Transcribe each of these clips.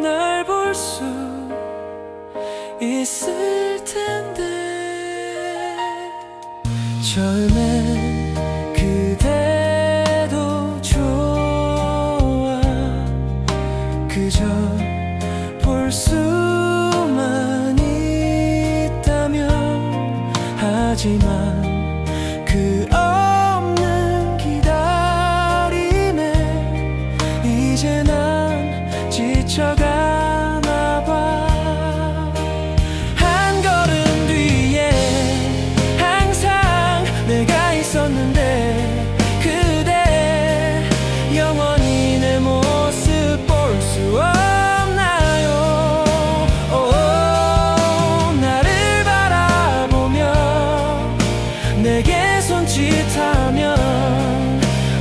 날 볼 수 있을 텐데. 처음엔 그대도 좋아. 그저 볼 수만 있다면. 하지만 그 없는 기다림에 이제 난 지쳐가나 봐. 한 걸음 뒤에 항상 내가 있었는데 그대 영원히 내 모습 볼 수 없나요? 나를 바라보며 내게 손짓하면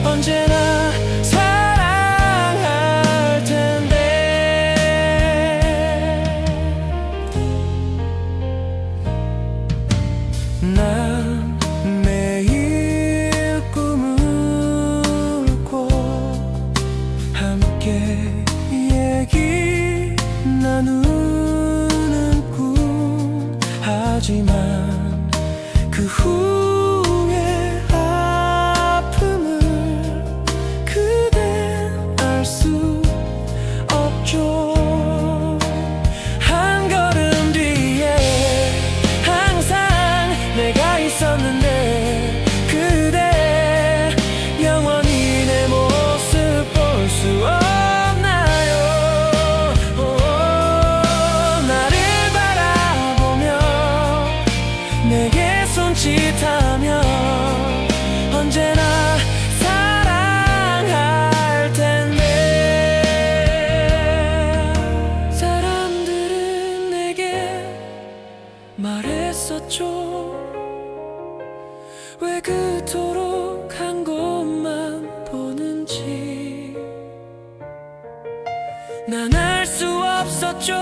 언제나 사랑할 텐데. 난 매일 꿈을 꿔 함께 얘기 나누는 꿈. 하지만 그 후에 아픔을 그댄 알 수 없죠. 한 걸음 뒤에 항상 내가 있었는데 그대 영원히 내 모습 볼 수 없나요? 나를 바라보며 내게 손짓하면 언제나 사랑할 텐데. 사람들은 내게 말했었죠. 왜 그토록 한 곳만 보는지. 난 알 수 없었죠.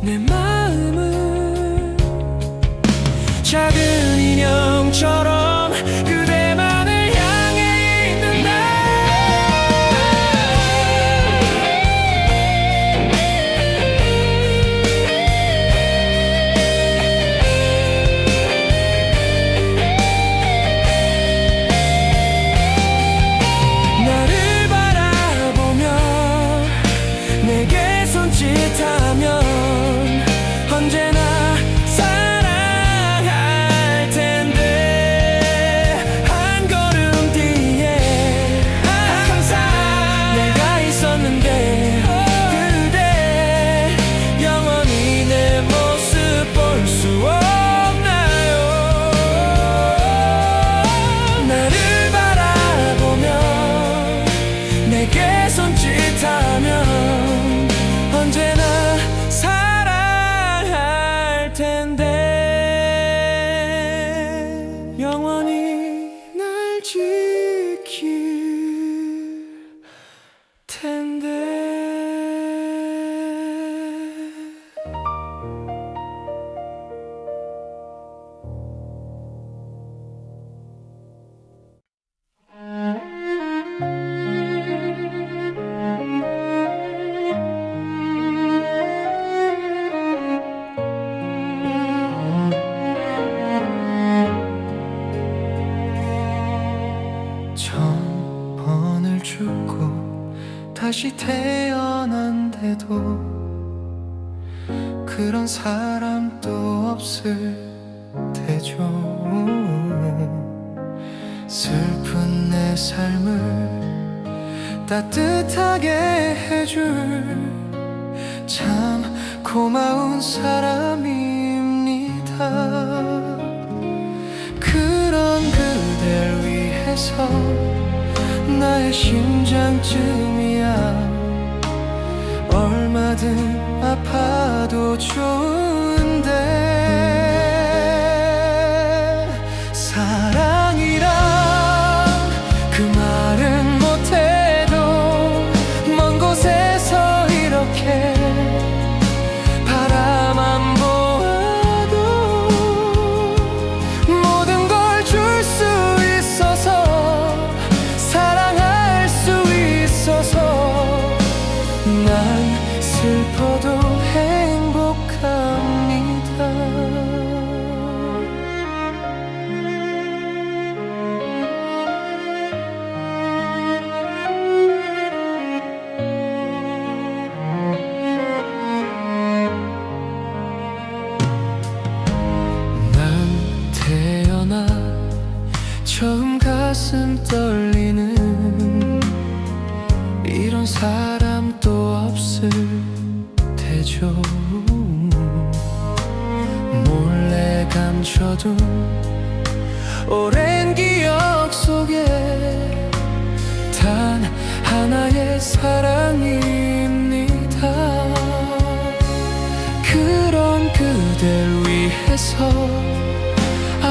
내 마음은 작은 인형처럼 그대만을 향해 있는데. 나를 바라보며 내게 손짓하면 언제나 사랑할 텐데. 한 걸음 뒤에 항상 내가 있었는데 그대 영원히 내 모습 볼 수 없나요? 나를 바라보며 내게 손짓하면 언제나 사랑할 텐데. 영원히 날 지킬 텐데. 천 번을 죽고 다시 태어난데도 그런 사람도 없을 테죠. 슬픈 내 삶을 따뜻하게 해줄 참 고마운 사람입니다. 그런 그댈 위해서 나의 심장쯤이야 얼마든 아파도 좋은데. 사랑이란 그 말은 못해도 먼 곳에서 이렇게 바라만 보아도 모든 걸 줄 수 있어서 사랑할 수 있어서 난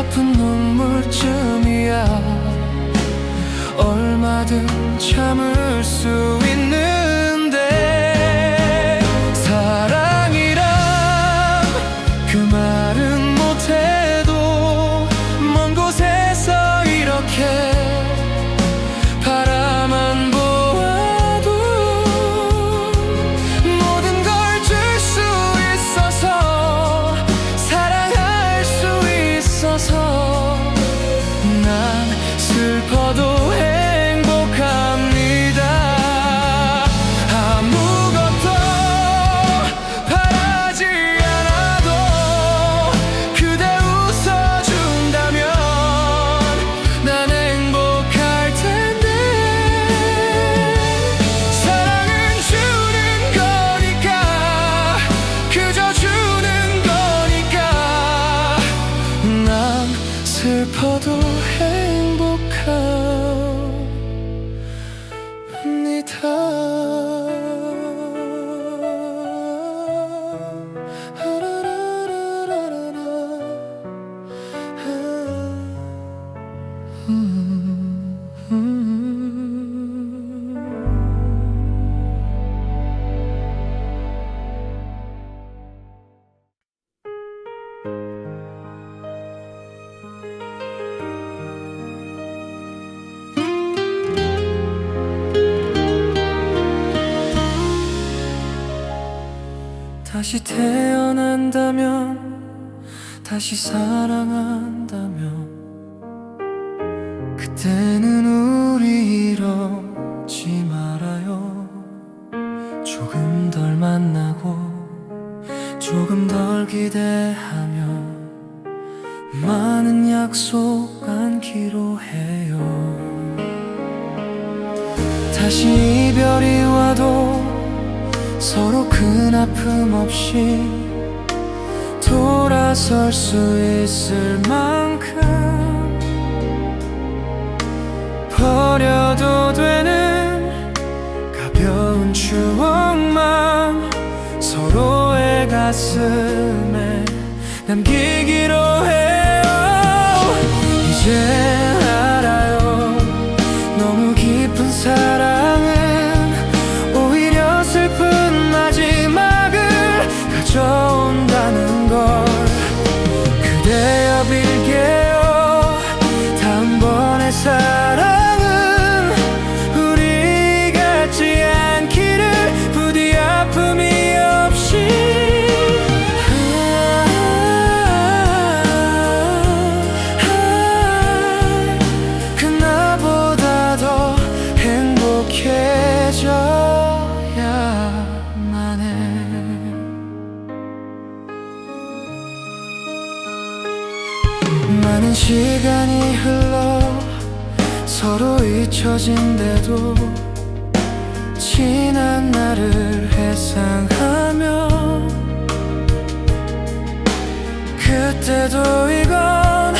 아픈 눈물쯤이야 얼마든 참을 수 있는데 사랑이란 그 말은 못해도 먼 곳에서 이렇게 바라만 보아도 모든 걸 줄 수 있어서 사랑할 수 있어서 난 슬퍼도 행복합니다. 아무것도 바라지 않아도 그대 웃어준다면 난 행복할 텐데 사랑은 주는 거니까 그저 주는 거니까 난 슬퍼도 행복합니다. 다시 태어난다면 다시 사랑한다면 그때는 우리 이러지 말아요. 조금 덜 만나고 조금 덜 기대하며 많은 약속 안기로 해요. 다시 이별이 와도 서로 큰 아픔 없이 돌아설 수 있을 만큼 버려도 되는 가벼운 추억만 서로의 가슴에 남기기로 해요. 이제 알아요. 너무 깊은 사랑은 오히려 슬픈 마지막을 가져온다는 걸 그대여 빌게요. 다음번의 사랑은 우리 같지 않기를 부디 아픔이 없이 그 나보다 더 행복해져야만 해. 많은 시간이 흘러 서로 잊혀진데도 지난 날을 회상하며 그때도 이건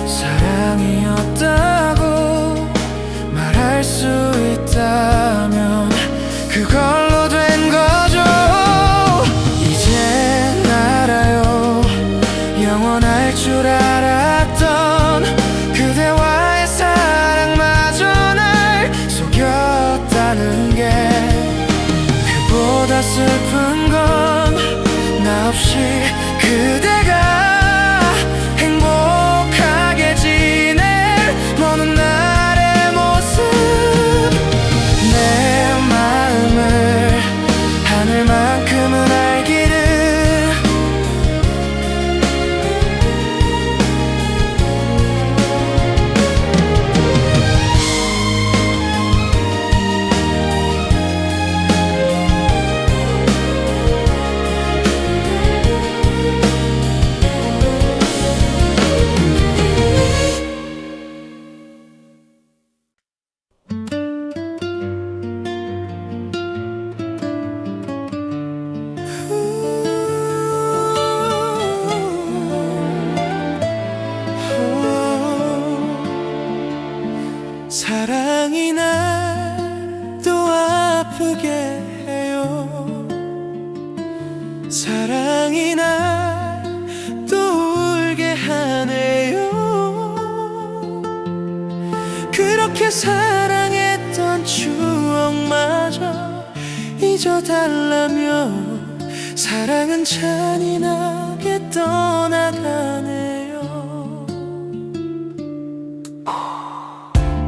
사랑이었다고 말할 수 있다면 그걸로 된 거죠. 이젠 알아요. 영원할 줄 알았던 그대와의 사랑마저 날 속였다는 게 그보다 슬픈 건 나 없이 그대가 행복하게 지낼 먼 날의 모습 내 마음을 하늘만큼은 알기를 사랑이 날 또 아프게 해요. 사랑이 날 또 울게 하네요. 그렇게 사랑했던 추억마저 잊어달라며 사랑은 잔인하게 떠나가네요.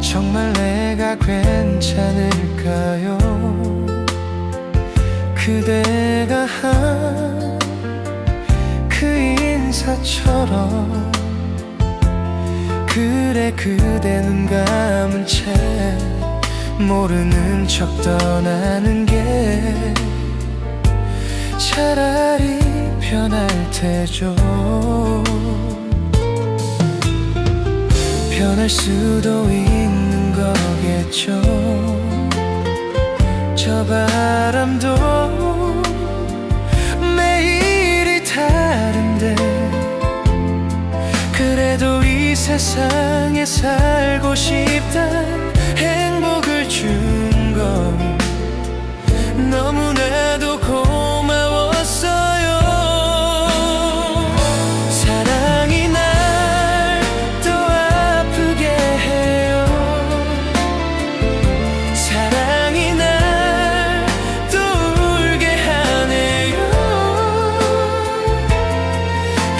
정말 내가 괜찮을까요? 그대가 한 그 인사처럼 그래 그대 눈 감은 채 모르는 척 떠나는 게 차라리 편할 테죠. 변할 수도 있는 거겠죠. 저 바람도 매일이 다른데 그래도 이 세상에 살고 싶단 행복을 준 건 너무나도 고마웠어요. 사랑이 날 또 아프게 해요. 사랑이 날 또 울게 하네요.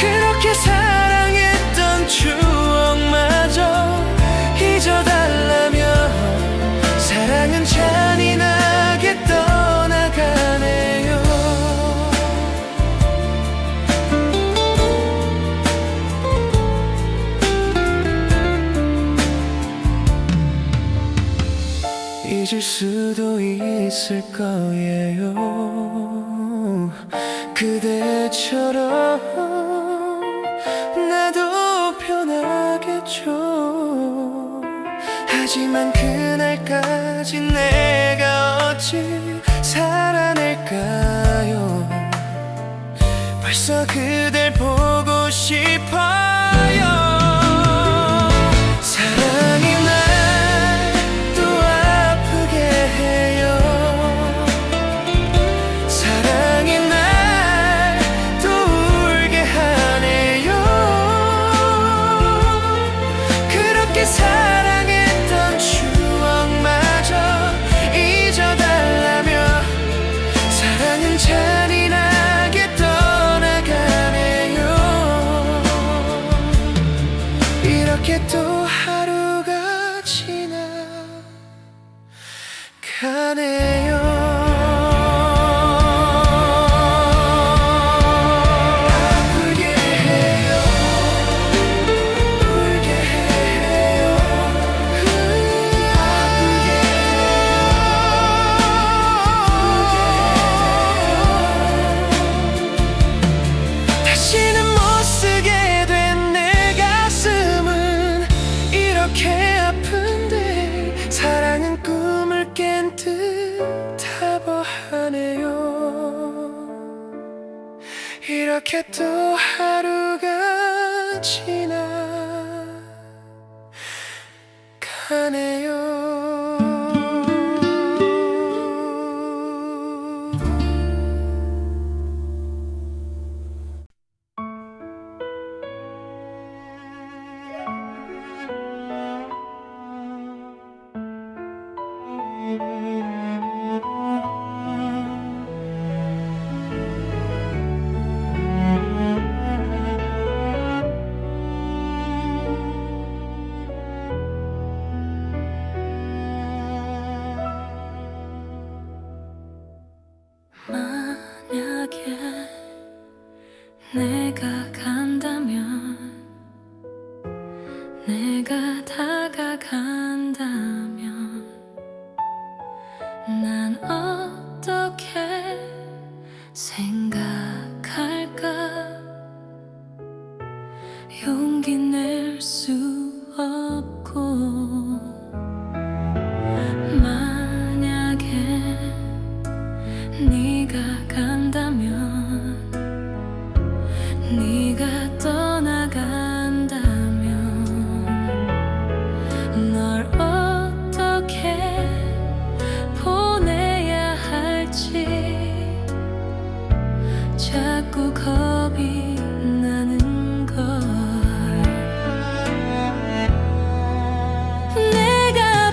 그렇게 사랑했던 추억마저 잊어달라며 사랑은 잔인하게 떠나가네요. 잊을 수도 있을 거예요. 그대처럼 나도 편하겠죠. 하지만 그날까지 내가 어찌 살아낼까요? 벌써 그댈 보고 싶어요. 사랑이 날 또 아프게 해요. 사랑이 날 또 울게 하네요. 그렇게 사랑했던 추억마저 잊어달라며 사랑은 잔인하게 떠나가네요. 이렇게 또 하루가 지나가네요. 아프게 해요. 울게 해요. 아프게 해요. 다시는 못 쓰게 된 내 가슴은 이렇게 아픈데 사랑은 꿈을 깬 듯하고 하네요. 이렇게 또 하루가 지나가네요. 만약에 내가 간다면 내가 다가간다면 난 어떻게 생각할까? 용기 낼 수 없고 만약에 네가 간다면 네가 떠나간다면 널 어떻게 보내야 할지 자꾸 겁이 나는 걸. 내가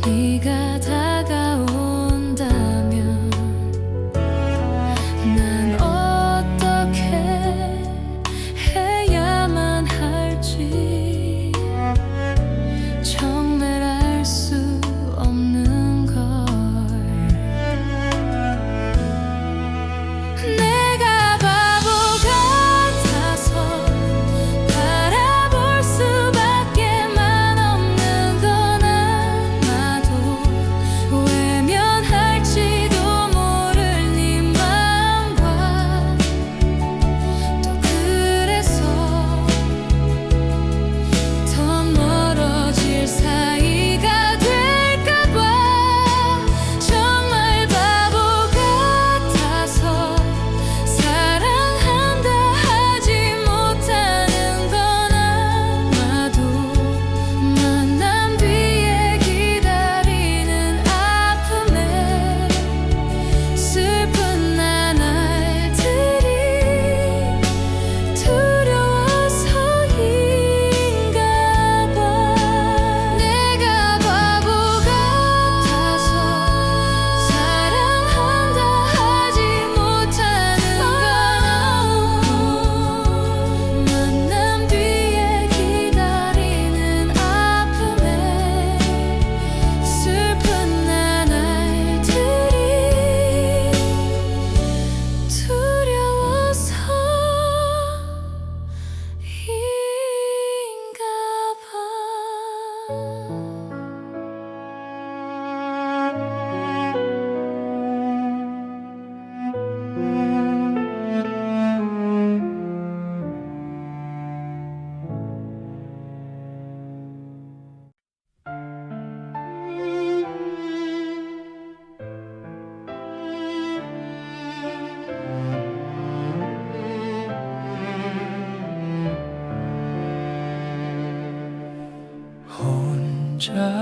네가 다가온다면 난 어떻게 해야만 할지 정말 알 수 없는 걸. 내가 바보 같아서 바라볼 수밖에만 없는 건 아마도 외면할지도 모를 네 마음과 또 그래서 더 멀어질 사이가 될까봐 정말 바보 같아서 사랑한다 하지 못하는 건 아마도 만남 뒤에 기다리는 아픔에 슬픈 나날들이 두려워서인가 봐. 내가 바보 같아서 사랑한다 하지 못하는 건 만남 뒤에 기다리는 아픔에 슬픈 나날들이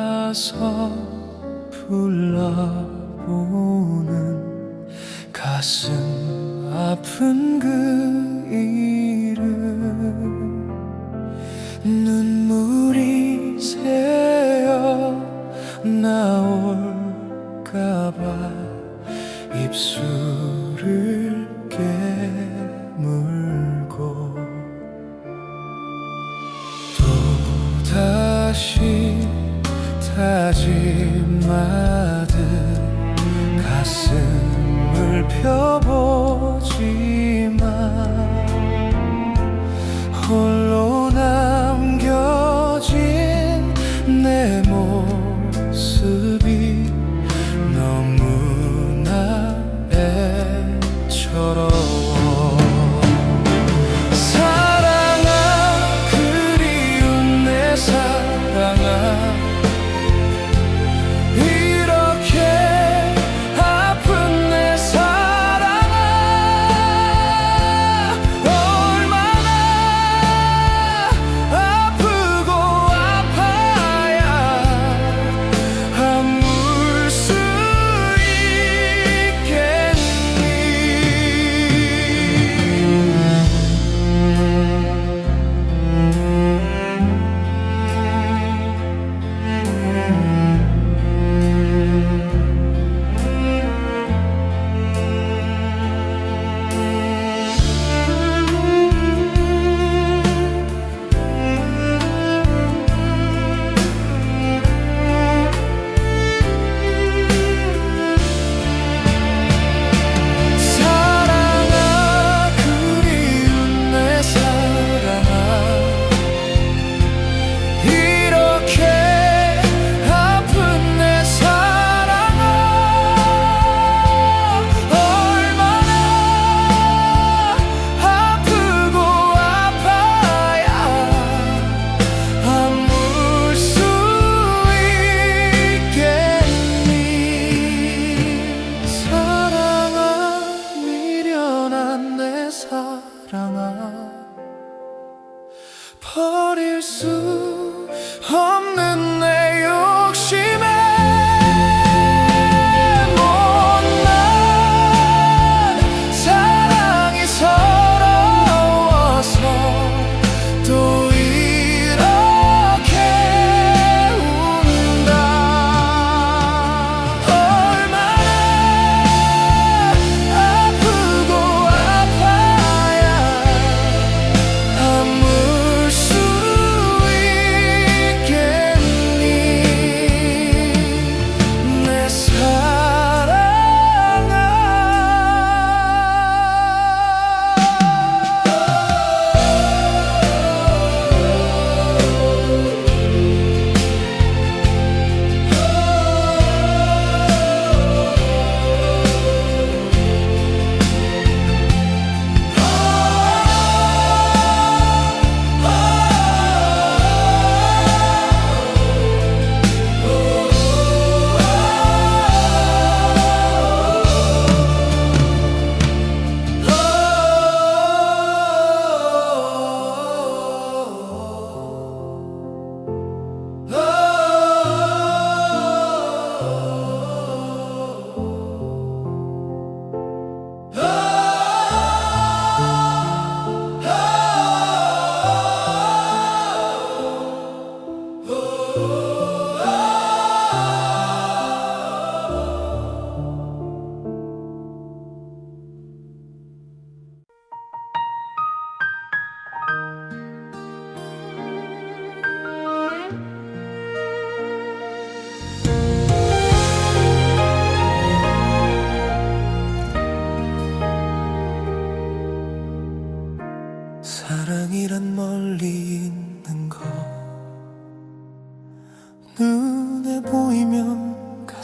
혼자서 불러보는 가슴 아픈 그 이름, 눈물이 새어 나올까봐 입술을 깨물고 또다시 다짐하듯 가슴을 펴보지만 홀로 남겨진 내 모습이 너무나 애처로워. 사랑아, 그리운 내 사랑아, 이렇게 아픈 내 사랑아,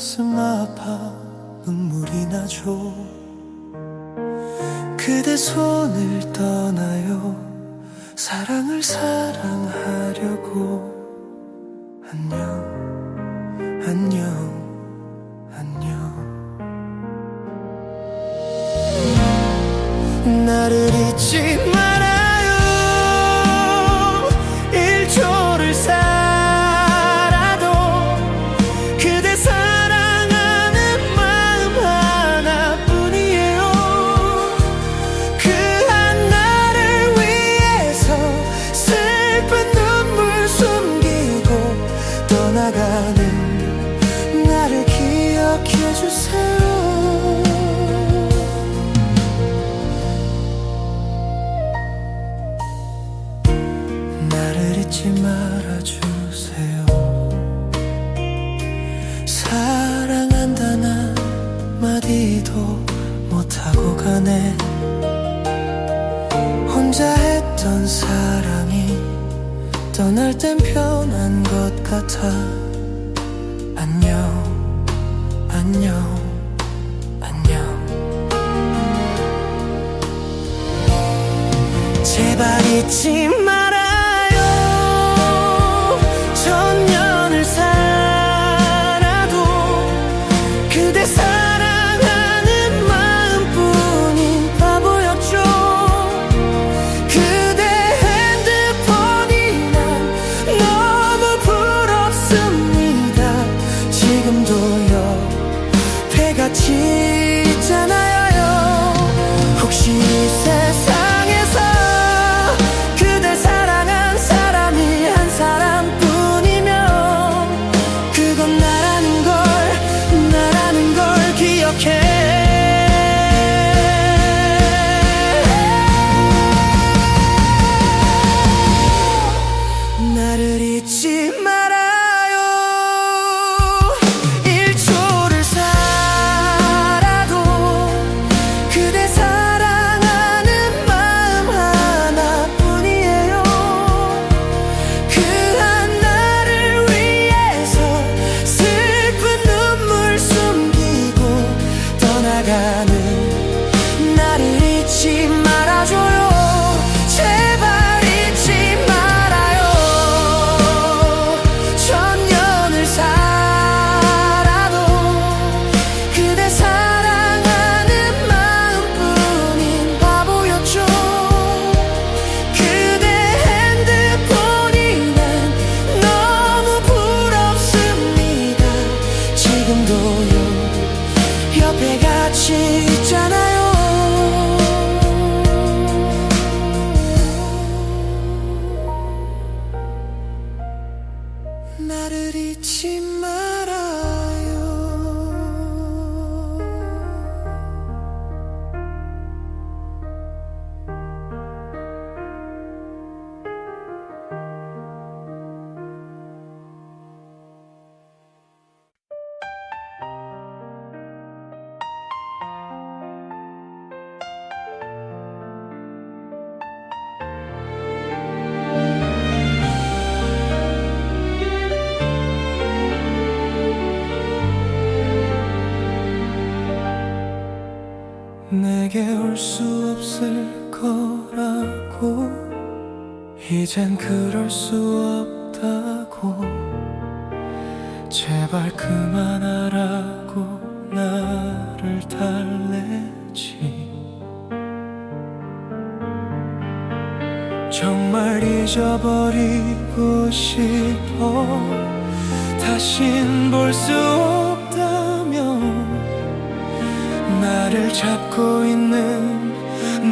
가슴 아파 눈물이 나죠. 그대 손을 떠나요. 사랑을 사랑하려고. 안녕 안녕 안녕. 나를 잊지 말아요. 1초를 살아도 그대 사랑하는 마음 하나뿐이에요. 그 한나를 위해서 슬픈 눈물 숨기고 떠나가는 나를 기억해 주세요. 나를 잊지 말아주세요. 사랑한다는 마디도 못하고 가네. 혼자 했던 사랑이 떠날 땐 편한 것 같아. 안녕 안녕 안녕. 제발 잊지 말아요. 천년을 살아도 그대 사랑하는 마음뿐인 바보였죠. 그대 핸드폰이 난 너무 부럽습니다. 지금도요 배가 짖잖아요. 혹시 이 세상에서 그댈 사랑한 사람이 한 사람뿐이면 그건 나라는 걸 기억해. 나를 잊지 말아요. 1초를 살아도 그대 사랑하는 마음 하나뿐이에요. 그 한나를 위해서 슬픈 눈물 숨기고 떠나가는 나를 잊지 말아줘요. 제발 잊지 말아요. 천년을 살아도 그대 사랑하는 마음뿐인 바보였죠. 그대 핸드폰이 난 너무 부럽습니다. 지금도요 옆에 같이 있잖아요. 나를 잊지 말아요. 내게 올 수 없을 거라고. 이젠 그럴 수 없다고. 제발 그만하라고 나를 달래지. 정말 잊어버리고 싶어. 다신 볼 수 없다면 나를 잡고 있는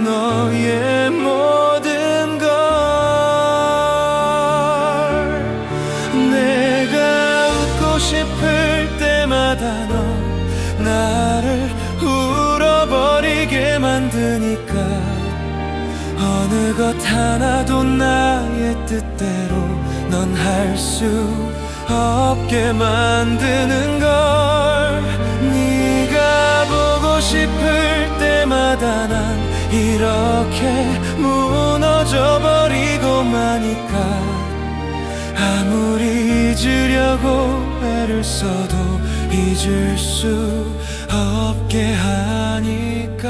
너의 모든 걸. 내가 웃고 싶을 때마다 너 나를 울어버리게 만드니까 어느 것 하나도 나의 뜻대로 넌 할 수 없게 만드는 걸. 네가 보고 싶을 때마다 난 이렇게 무너져 버리고 마니까 아무리 잊으려고 애를 써도 잊을 수 없게 하니까.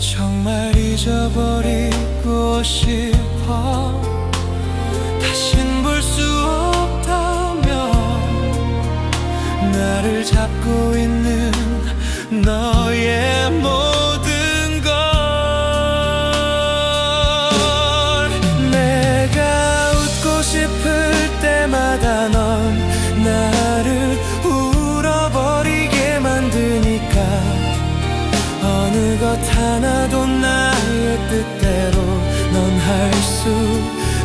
정말 잊어버리고 싶어. 다신 볼 수 없다면 나를 잡고 있는 너의 모든 걸. 내가 웃고 싶을 때마다 넌 나를 울어버리게 만드니까. 어느 것 하나도 나의 뜻대로 넌 할 수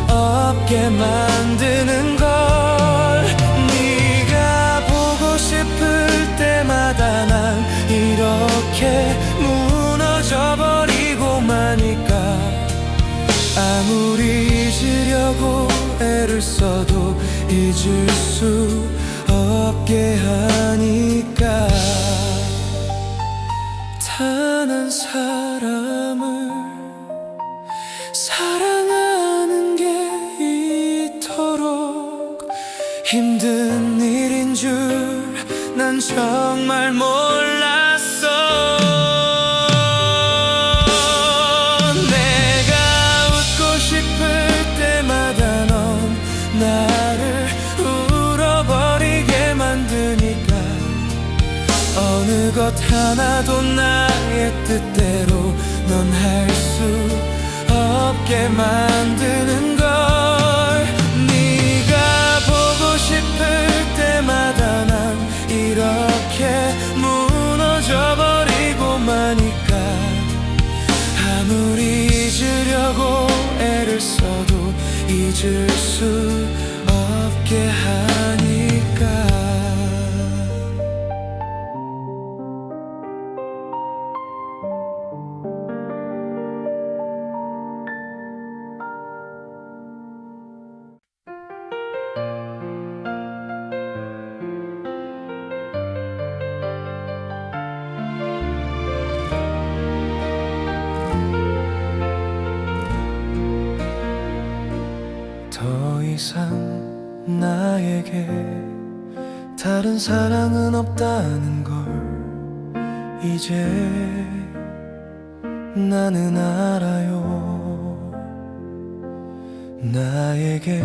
없게 만드는 걸. 네가 보고 싶을 때마다 난 이렇게 무너져 버리고 마니까. 아무리 잊으려고 애를 써도 잊을 수 없게 하니까. 단 한 사람을 사랑하는 게 이토록 힘든 일인 줄 난 정말 몰랐어. 내가 웃고 싶을 때마다 넌 나를 울어버리게 만드니까. 어느 것 하나도 나의 뜻대로 넌 할 수 없게 만드는 걸. 네가 보고 싶을 때마다 난 이렇게 무너져 버리고 마니까. 아무리 잊으려고 애를 써도 잊을 수 없게 하니까. 더 이상 나에게 다른 사랑은 없다는 걸 이제 나는 알아요. 나에게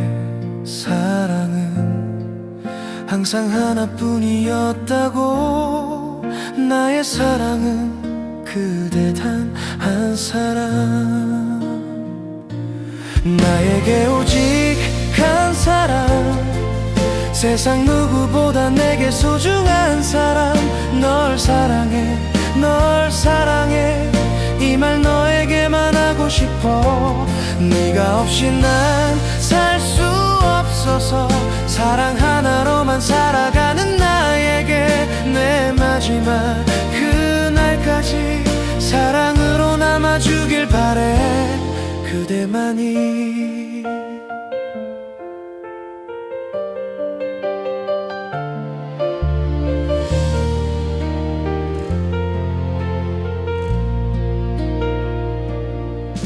사랑은 항상 하나뿐이었다고. 나의 사랑은 그대 단 한 사람. 나에게 오직 한 사람, 세상 누구보다 내게 소중한 사람. 널 사랑해, 널 사랑해, 이 말 너에게만 하고 싶어. 네가 없이 난 살 수 없어서 사랑 하나로만 살아가는 나에게 내 마지막 그날까지 사랑으로 남아주길 바래. 그대만이.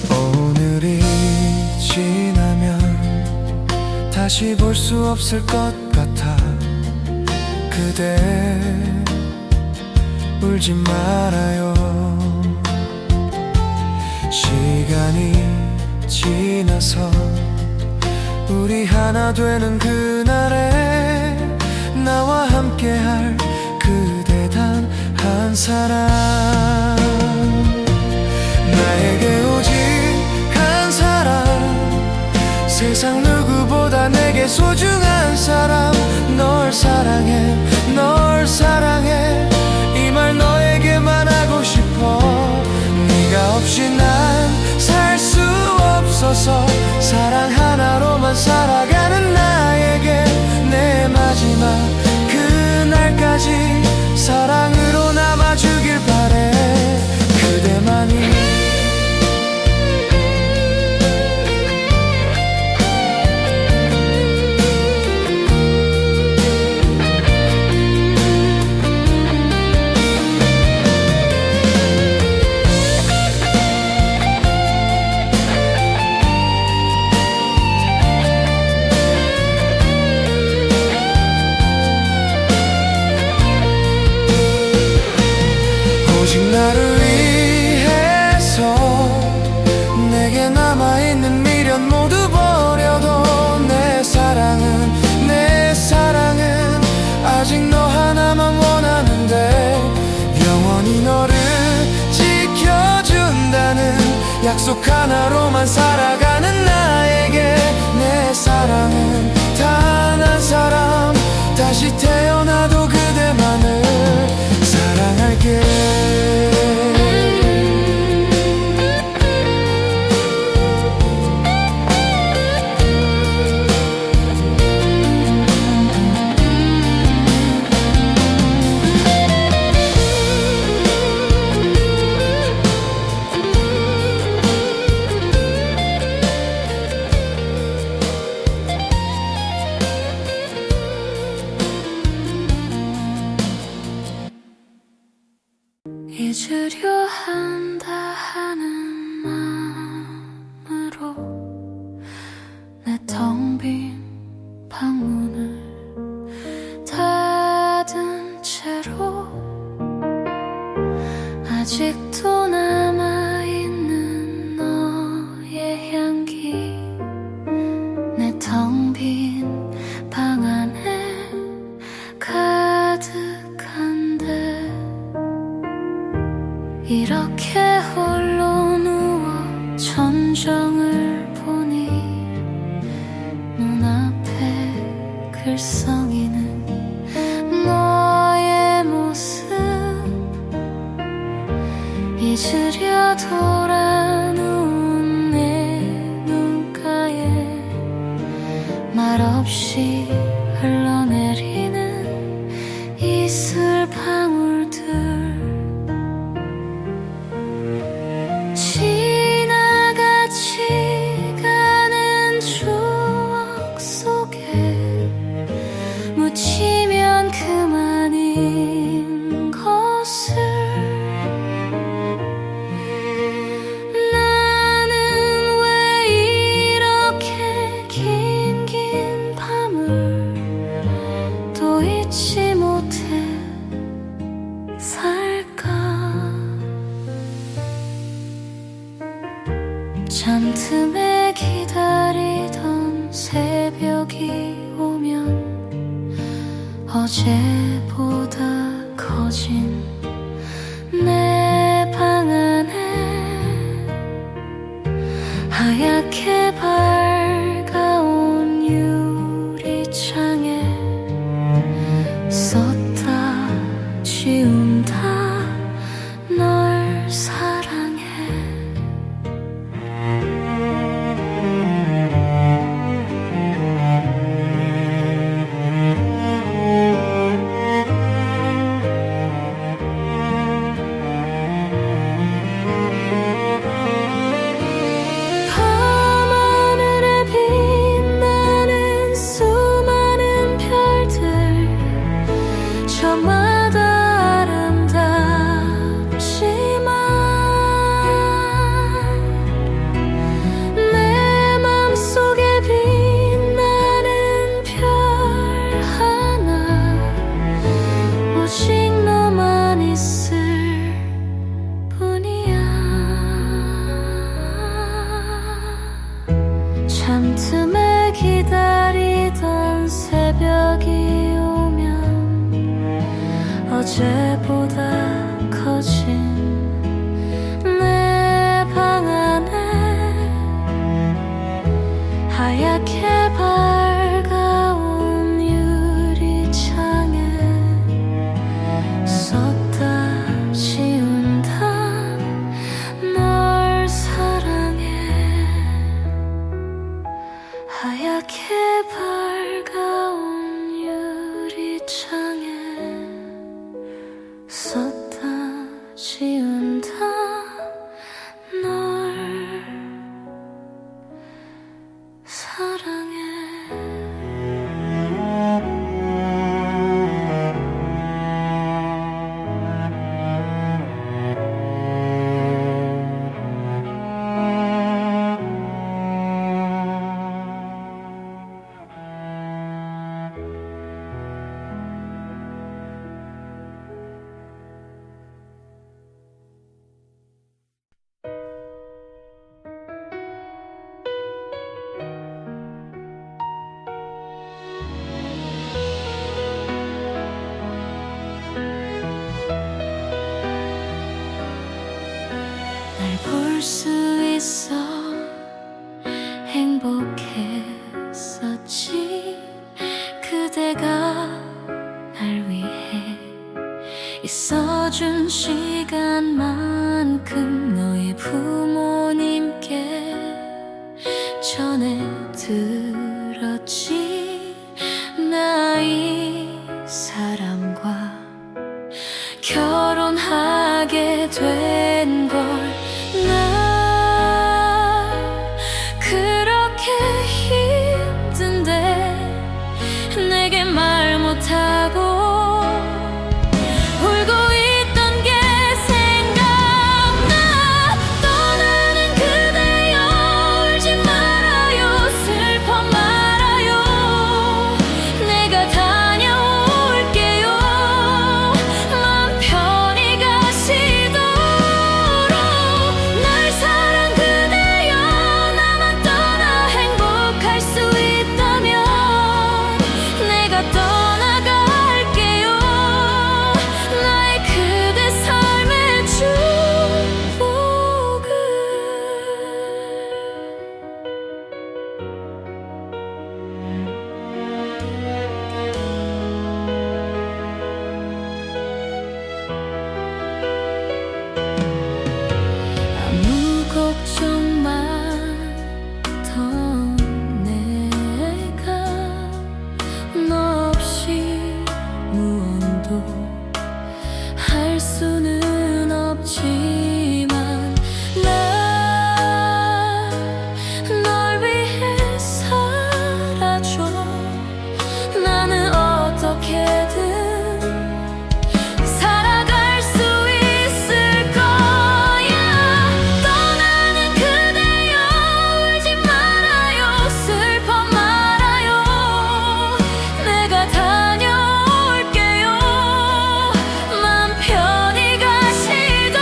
오늘이 지나면 다시 볼 수 없을 것 같아. 그대 울지 말아요. 시간이 지나서 우리 하나 되는 그날에 나와 함께할 그대 단 한 사람. 나에게 오직 한 사람, 세상 누구보다 내게 소중한 사람. 널 사랑해, 널 사랑해, 이 말 너에게만 하고 싶어. 네가 없이 난 남아있는 미련 모두 버려도 내 사랑은 아직 너 하나만 원하는데 영원히 너를 지켜준다는 약속 하나로만 살아가는 나에게 내 사랑은 단 한 사람 다시 태어나도 그대만을 사랑할게. 잊으려 한다 하는 마음으로 내 텅 빈 방문을 닫은 채로 아직도 남아있는 너의 향기 내 텅 빈 방 안에 가득한데 이렇게 홀로 누워 전정을 보니 눈앞에 글썽이는 너의 모습 잊으려 돌아누운 내 눈가에 말없이 흘러내리는 이슬 방울들 지나가지 가는 추억 속에 묻히면 그만인 것을 나는 왜 이렇게 긴 밤을 또 잊지 못해 살까. 잠틈에 기다리던 새벽이 오면 어제보다 커진 내 방 안에 하얗게 밝아온 유리창에 썼다 지운다 널 사랑해. 밤하늘에 빛나는 수많은 별들 저마다 아름답지만 내 맘속에 빛나는 별 하나 오직 너만 있을 뿐이야. 잠틈에 기다리던 새벽이 오면 어제보다 커진 내 방 안에 하얗게 밝아온 유리창에 썼다 지운다 널 사랑해. 하얗게 밝아온 유리창에 썼다 살아준 시간만큼 너의 부모님께 전해들었지. 나 이 사람과 결혼하게 된 걸. 나 그렇게 힘든데 내게 말 못하고 울고 있던 게 생각나. 떠나는 그대여 울지 말아요, 슬퍼 말아요. 내가 다녀올게요. 마음 편히 가시도록. 날 사랑 그대여 나만 떠나 행복할 수 있다면 내가 떠나갈게요. 나의 그대 삶의 축복을. 아무 걱정 많던 내가 너 없이 무언도 할 수는 없지만 나 널 위해 살아줘. 나는 어떻게든 살아갈 수 있을 거야. 떠나는 그대여 울지 말아요, 슬퍼 말아요. 내가 다녀올게요. 마음 편히 가시도록.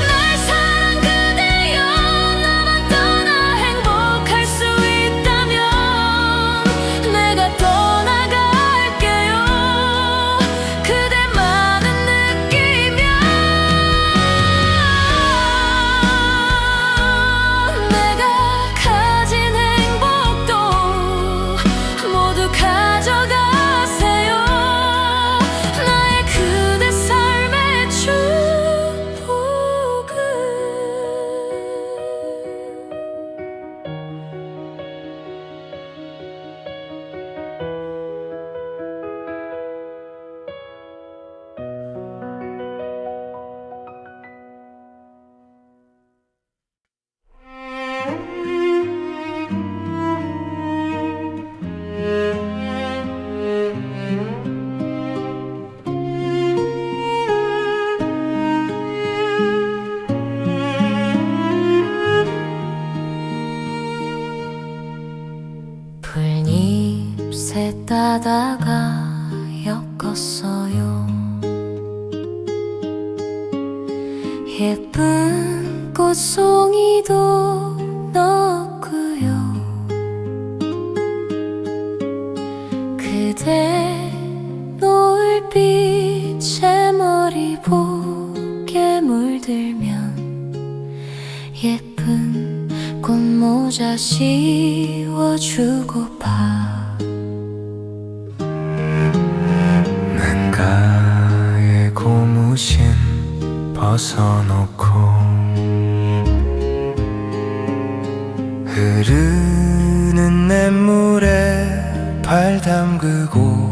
날 사랑 그대여 나만 떠나 행복할 수 있다면 내가 떠나갈게요. 그대만은 느끼면 내가 가진 행복도 모두 가져가세요. 나의 그대 삶의 축복을. 풀잎새 따다가 엮었어요. 예쁜 꽃송이도 넣고요. 그대 노을빛에 머리 보게 물들면 예쁜 꽃모자 씌워주고파. 난가의 고무신 벗어놓고 흐르는 냇물에 발 담그고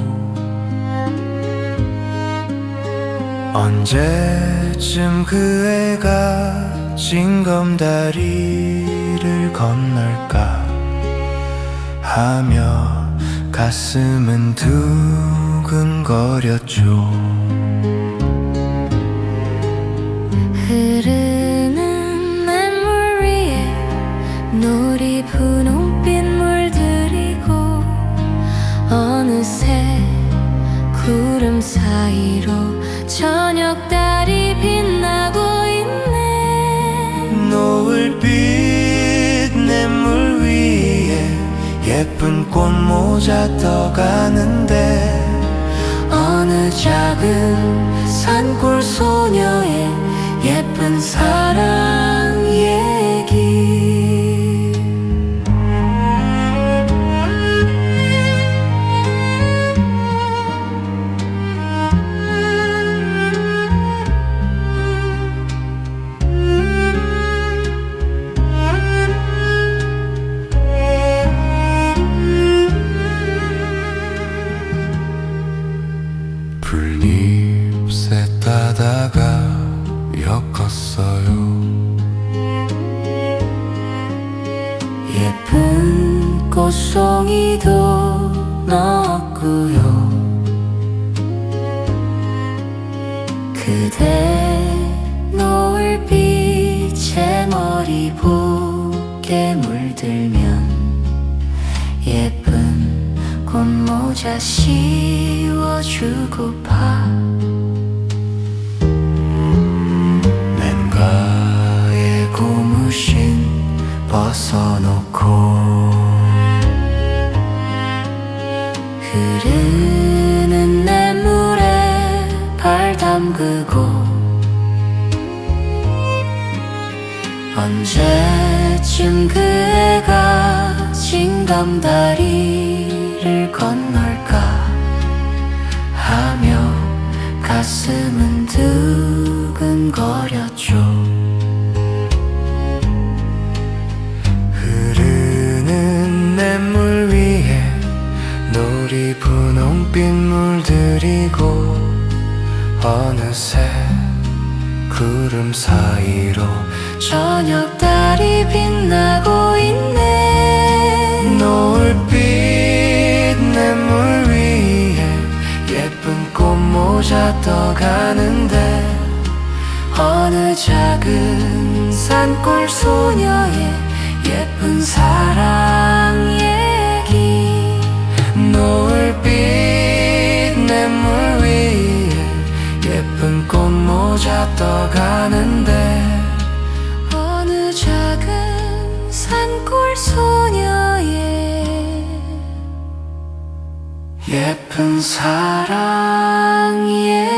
언제쯤 그 애가 징검다리를 건널까 하며 가슴은 두근거렸죠. 흐르는 냇물 위에 놀이 분홍빛 물들이고 어느새 구름 사이로 저녁달이 빛나고 있네. 노을빛 냇물 위에 예쁜 꽃모자 떠가는데 어느 작은 산골 소녀의 예쁜 사랑 얘기. 꽃송이도 넣었고요. 그대 노을빛에 머리 붓게 물들면 예쁜 꽃모자 씌워주고파. 맨가에 고무신 벗어놓고 흐르는 냇물에 발 담그고 언제쯤 그 애가 징검다리를 건널까 하며 가슴은 두근거렸죠. 흐르는 냇물 위에 놀이 분홍빛 물들이고 어느새 구름 사이로 저녁 달이 빛나고 있네. 노을빛 냇물 위에 예쁜 꽃모자 떠가는데 어느 작은 산골 소녀의 예쁜 사랑 얘기. 노을빛 냇물 위에 예쁜 꽃모자 떠가는데 어느 작은 산골 소녀의 예쁜 사랑 얘기.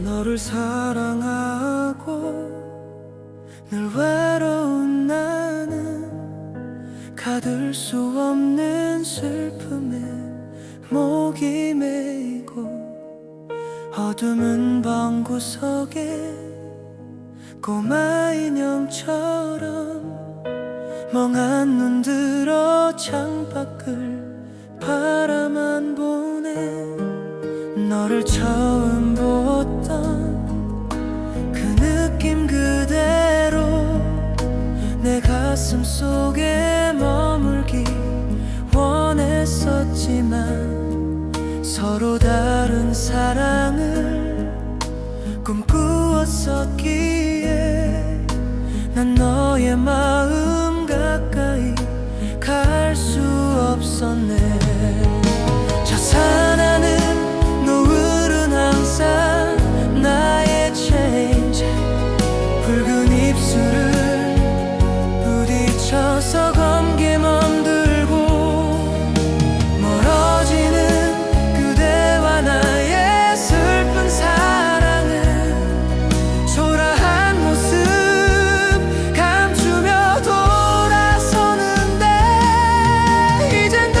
너를 사랑하고 늘 외로운 나는 가둘 수 없는 슬픔에 목이 메이고 어두운 방 구석에 꼬마 인형처럼 멍한 눈 들어 창밖을 바라만 보네. 너를 처음 보던 그 느낌 그대로 내 가슴 속에 머물기 원했었지만 서로 다른 사랑을 꿈꾸었었기에 난 너의 마음 가까이 갈 수 없었네. 자산하는 노을은 항상 나의 change. 붉은 입술을 부딪혀서 검게 멈들고 멀어지는 그대와 나의 슬픈 사랑은 초라한 모습 감추며 돌아서는데 이젠 더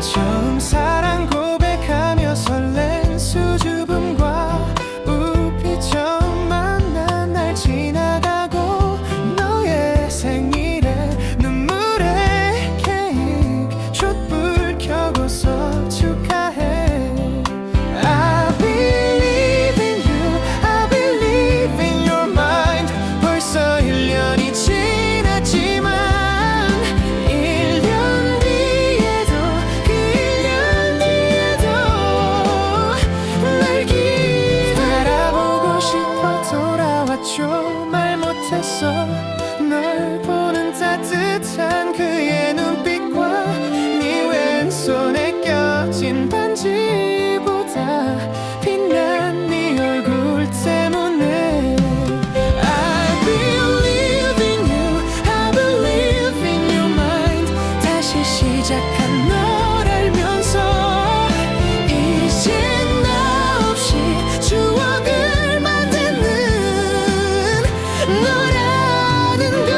처음 사랑 고백하며 설렌 수줍음과 우피 처음 만난 날 지나가고 너의 생일에 눈물의 케이크 촛불 켜고서 축하해. I believe in you, I believe in your mind. 벌써 1년이 지났지만 1년 뒤에도 그 1년 뒤에도 날 바라보고 싶어 돌아왔죠. 말 못했어. 널 보는 따뜻한 그의 눈빛과 네 왼손에 껴진 반지보다 빛난 네 얼굴 때문에 I believe in you, I believe in your mind. 다시 시작한 널 알면서 이제 나 없이 추억을 만드는 너라는 걸.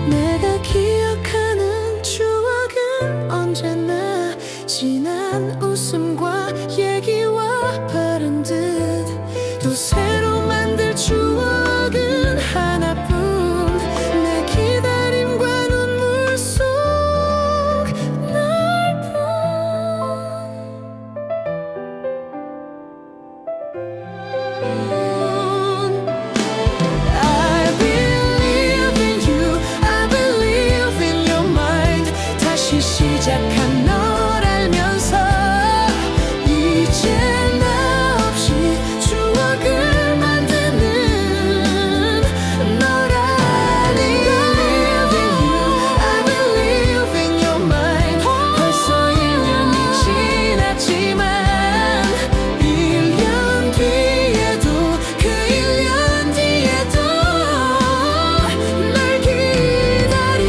내가 기억하는 추억은 언제나 진한 웃음과 얘기와 바른 듯. 또 새로 만들 추억은 하나뿐. 내 기다림과 눈물 속 너뿐. I believe in you, I believe in your mind. 다시 시작한 널 알면서 이제 나 없이 추억을 만드는 너라는 걸. I believe in your mind. 벌써 1년이 지났지만 1년 뒤에도 그 1년 뒤에도 날 기다려.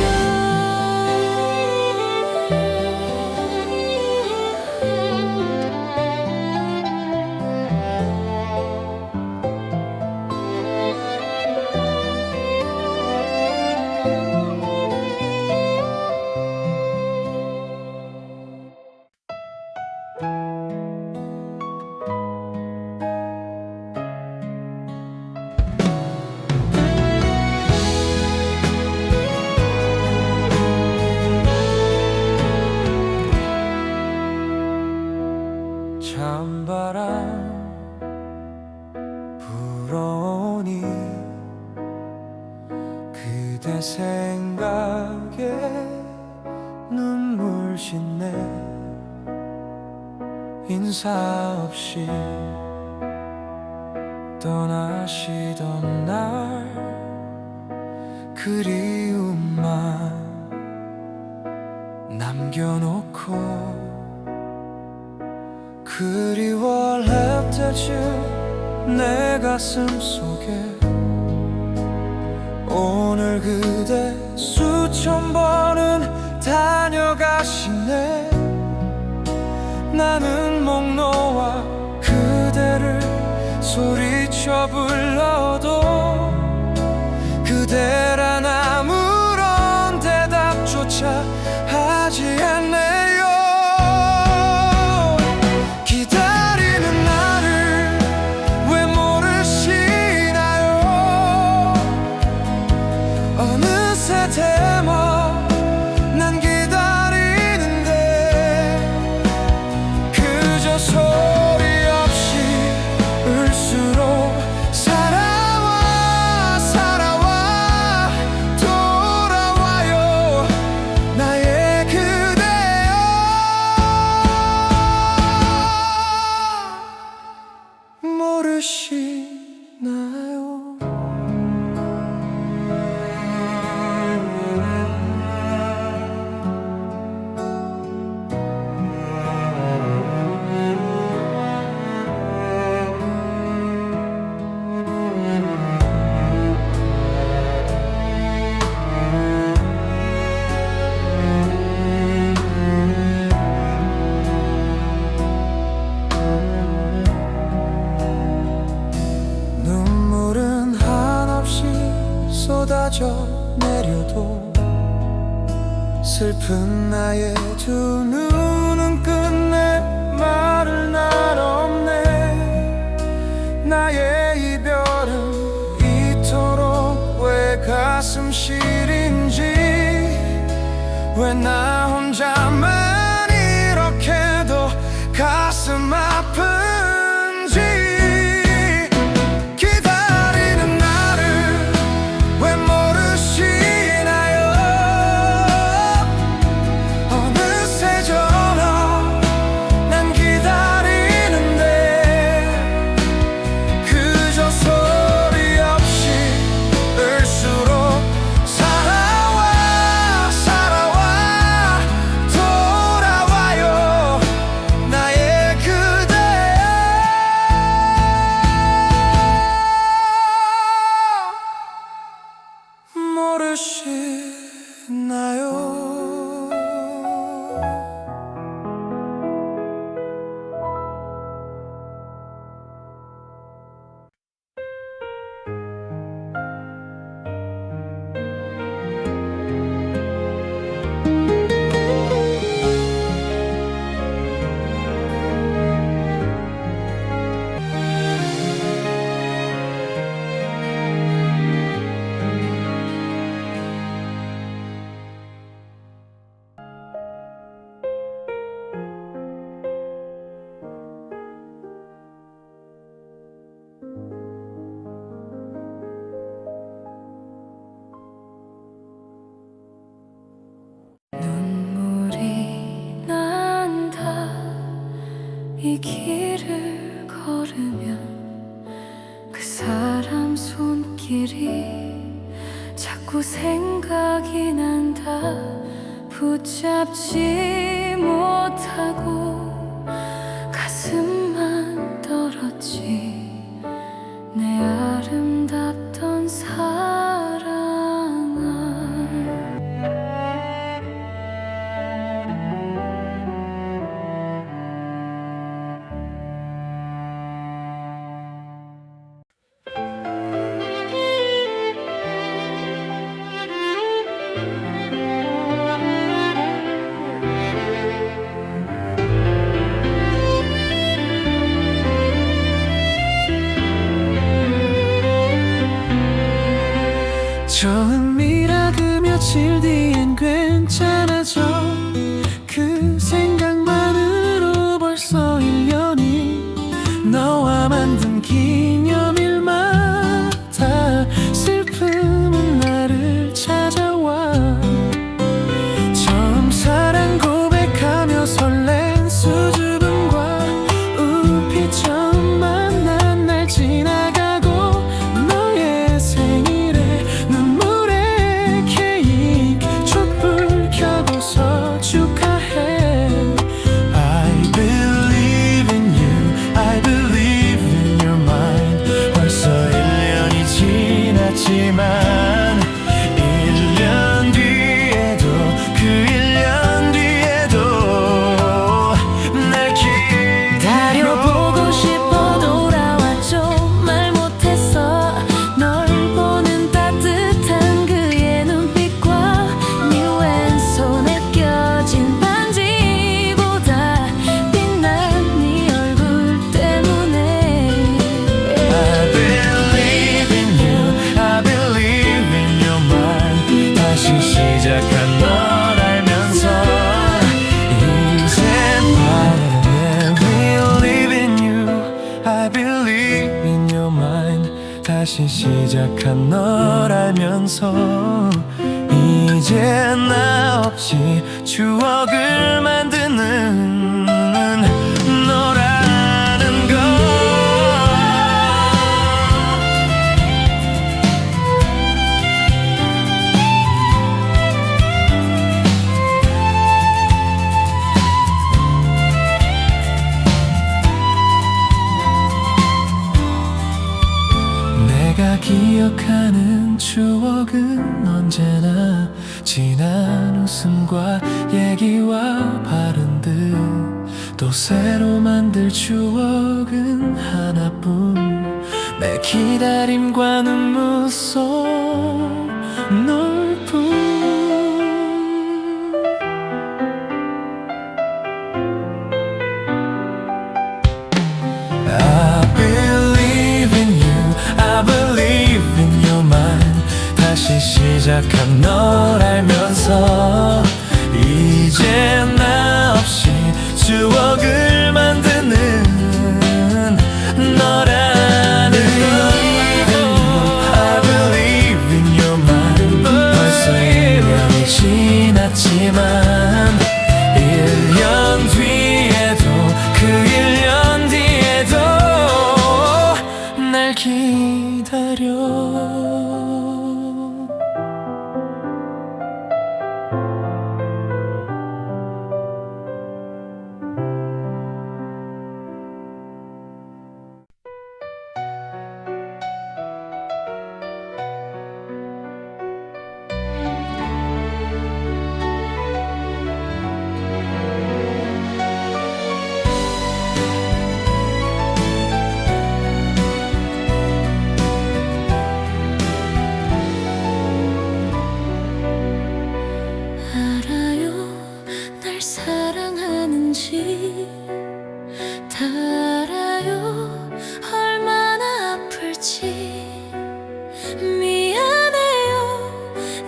찬바람 불어오니 그대 생각에 눈물 씻네. 인사 없이 떠나시던 날 그리움만 남겨놓고 그리워할 때쯤 내 가슴 속에 오늘 그대 수천 번은 다녀가시네. 나는 목 놓아 그대를 소리쳐 불러도 그대란 아무런 대답조차 하지 않네요. 기다리는 나를 왜 모르시나요? 어느새 대머 난 기다리는데 그저 소리 없이 울수록 살아와 살아와 아픈 나의 두 눈은 끝내 말을 날 없네. 나의 이별은 이토록 왜 가슴 시린지, 왜 나 혼자만 이렇게도 가슴 아픈지. 기다리는 나를 왜 모르시나요? 어느새 전화 난 기다리는데 그저 소리 없이 을수록 살아와 살아와 돌아와요 나의 그대야. 모르시나요? 눈물이 난다. 이 길을 걸으면 그 사람 손길이 자꾸 생각이 난다. 붙잡지 못하고 가슴만 떨었지. 내 아름답던 사랑아. 처음이라도 며칠 뒤엔 괜찮아져. 그 생각만으로 벌써 1년이 너와 만든 기념일마다 슬픔은 나를 찾아와. 처음 사랑 고백하며 설렌 수줍음과 우피 처음 만난 날 지나가고 너의 생일에 눈물의 케이크 촛불 켜고서 축하해. I believe in you, I believe in your mind. 벌써 1년이 지났지만 1년 뒤에도 그 1년 뒤에도 날 기다려보고 싶어 돌아왔죠. 말 못했어. 널 보는 따뜻한 그의 눈빛과 네 왼손에 껴진 반지보다 빛난 네 얼굴 때문에. I believe in you, I believe in your mind. 다시 시작한 널 알면서 이제 I believe in you, I believe in your mind. 다시 시작한 널 알면서 이제 나 없이 추억을 만드는 너라는 걸. 내가 기억하는 추억은 언제나 지난 웃음과 얘기와 바른 듯. 또 새로 만들 추억은 하나뿐. 내 기다림과 눈물 속 너뿐. 시작한 널 알면서 이제 나 없이 추억을 만드는 너라는 I believe in your mind. 벌써 1년이 지났지만 1년 뒤에도 그 1년 뒤에도 날 기다려. 알아요 날 사랑하는지 다 알아요 얼마나 아플지 미안해요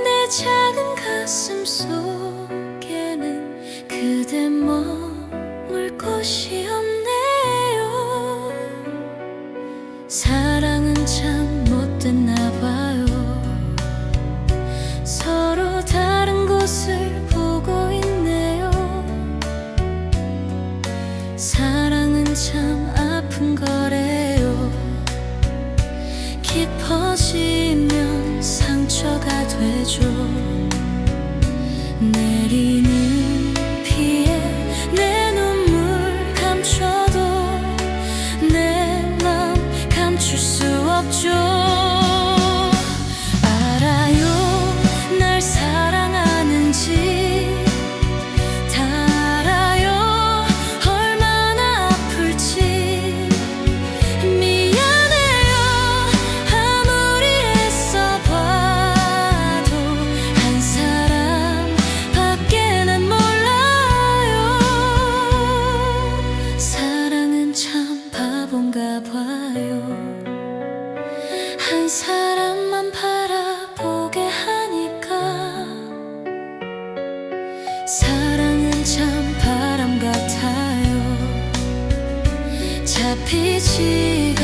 내 작은 가슴 속에는 그대 머물 곳이 없네요 사랑은 참 못됐나 봐요 서로 다른 곳을 보고 있네요 사랑은 참 아픈 거래요 깊어지면 상처가 되죠 내리는 비에 내 눈물 감춰도 내 맘 감출 수 없죠 알아요 날 사랑하는지 다 알아요 얼마나 아플지 미안해요 아무리 애써봐도 한 사람밖에 난 몰라요 사랑은 참 바본가 봐요 한 사람만 바라보게 하니까 사랑은 참 바람 같아요 잡히지가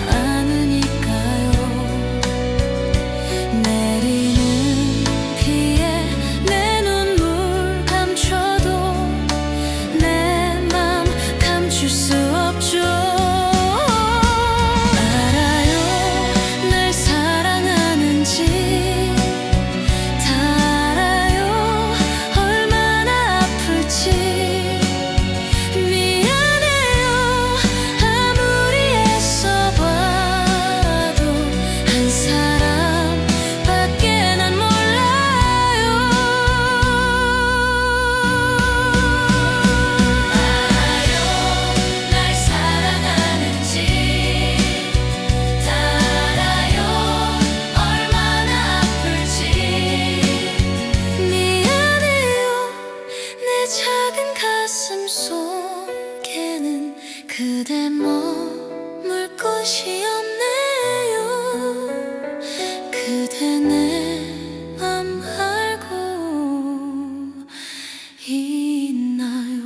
않으니까요 내리는 비에 내 눈물 감춰도 내 맘 감출 수 없죠 알아요 날 사랑하는지 다 알아요 얼마나 아플지 미안해요 아무리 애써봐도 한 사람밖에 난 몰라요 알아요 날 사랑하는지 다 알아요 얼마나 아플지 미안해요 내 작은 가슴 속에는 그대 머물 곳이 없네요 그대 내 맘 알고 있나요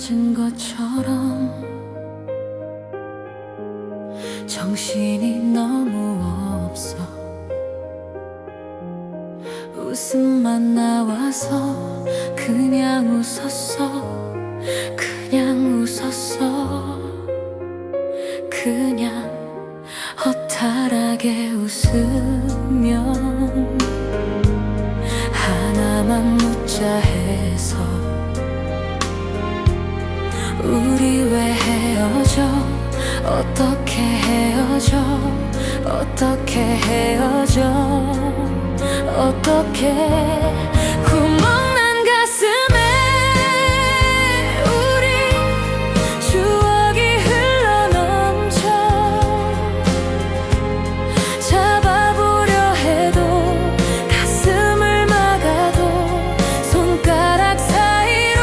맞은 것처럼 정신이 너무 없어. 웃음만 나와서 그냥 웃었어. 그냥 웃었어. 그냥 허탈하게 웃으며 하나만 묻자 해서 우리 왜 헤어져? 어떻게 헤어져? 어떻게 헤어져? 어떻게 구멍난 가슴에 우리 추억이 흘러넘쳐 잡아보려 해도 가슴을 막아도 손가락 사이로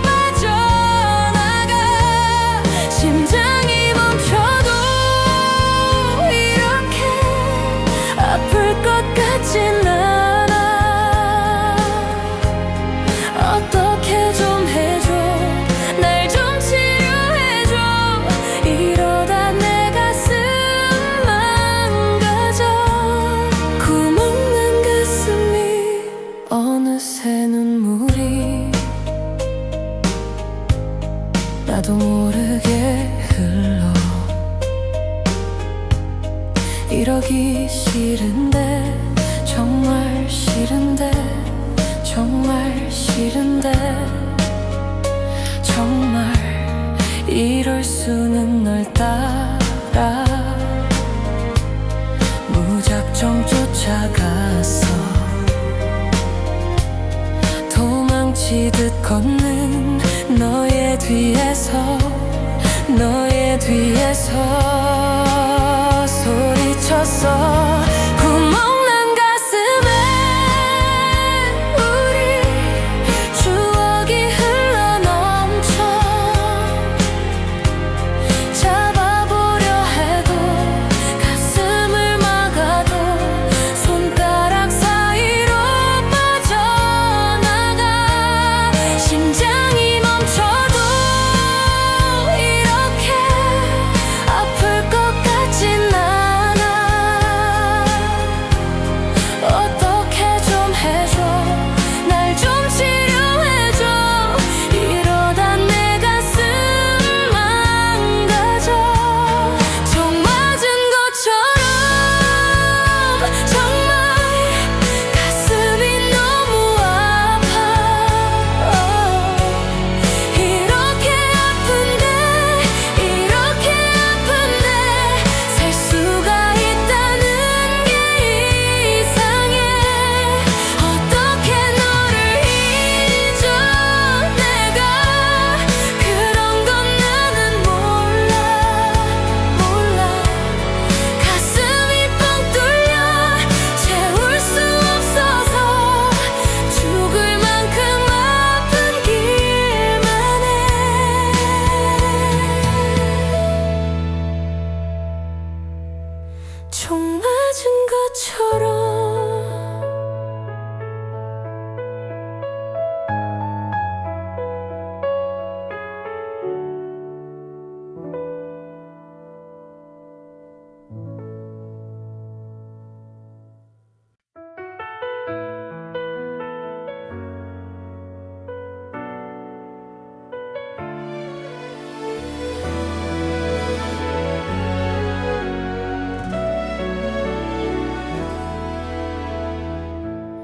빠져나가. 심장이 멈춰도 이렇게 아플 것 같진 않아. 어떻게 좀 해줘. 날 좀 치료해줘. 이러다 내 가슴 망가져. 구멍난 가슴이 어느새 눈물이 나도 모르게 흘러. 이러기 싫은데 정말 싫은데 정말 싫은데 정말 이럴 수는 널 따라 무작정 쫓아갔어. 도망치듯 걷는 너의 뒤에서 너의 뒤에서 소리쳤어. 구멍난 가슴에 우리 추억이 흘러넘쳐 잡아보려 해도 가슴을 막아도 손가락 사이로 빠져나가. 심장이 멈춰도 이렇게 아플 것 같진 않아. 어떻게 좀 해줘. 날 좀 치료해줘. 이러다 내 가슴 망가져. 총 맞은 것처럼 정말 가슴이 너무 아파. 이렇게 아픈데 이렇게 아픈데 살 수가 있다는 게 이상해. 어떻게 너를 잊어. 내가 그런 건 나는 몰라. 가슴이 뻥 뚫려 채울 수 없어서 죽을 만큼 아픈 길만 해. 총 맞은 것처럼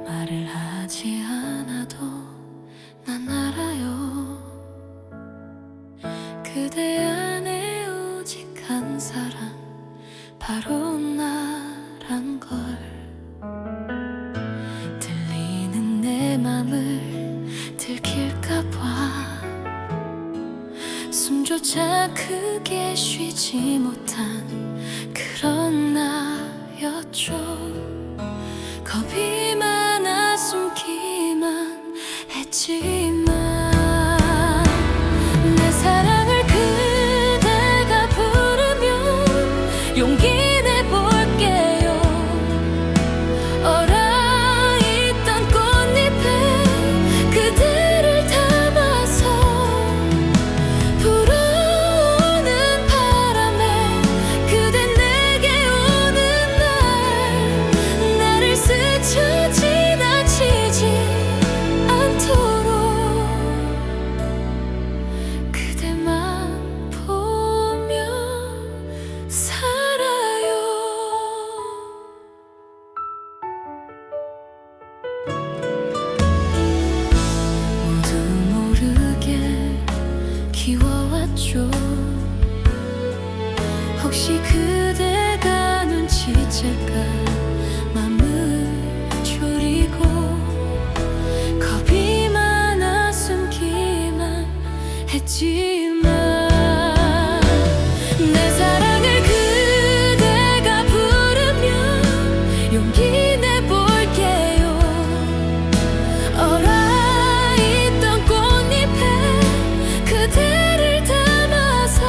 말을 하지 않아도 난 알아요. 그대 안에 오직 한 사람 바로 나란 걸. 들리는 내 맘을 들킬까봐 숨조차 크게 쉬지 못한 그런 나였죠. 겁이 많아 숨기만 했지만 내 사랑을 그대가 부르면 용기 내볼게요. 얼어있던 꽃잎에 그대를 담아서 잊지마. 내 사랑을 그대가 부르면 용기 내볼게요. 얼어있던 꽃잎에 그대를 담아서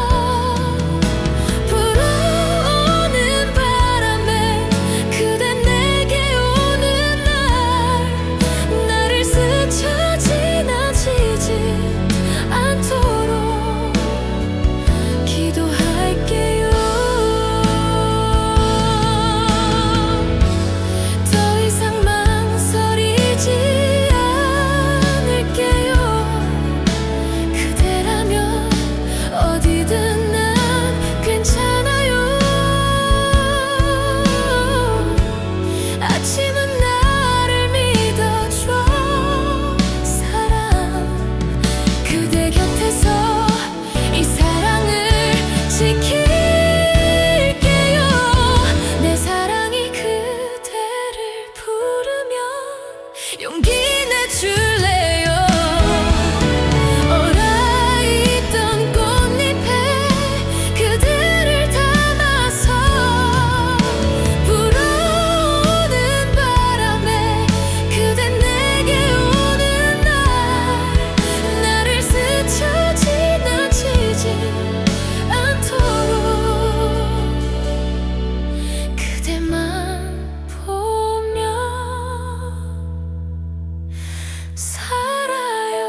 불어오는 바람에 그대 내게 오는 날 나를 스쳐 지나치지 않도록 기도할게요. 더 이상 망설이지 않을게요. 그대라면 어디든 난 괜찮아요. 아침은 나를 믿어줘 사랑. 그대 곁에서 이 사랑을 지킬게요. 내 사랑이 그대를 부르면 용기 내줄래요. 얼어있던 꽃잎에 그대를 담아서 불어오는 바람에 그대 내게 오는 날 나를 스쳐 지나치지 않도록 그대만 보며 살아요.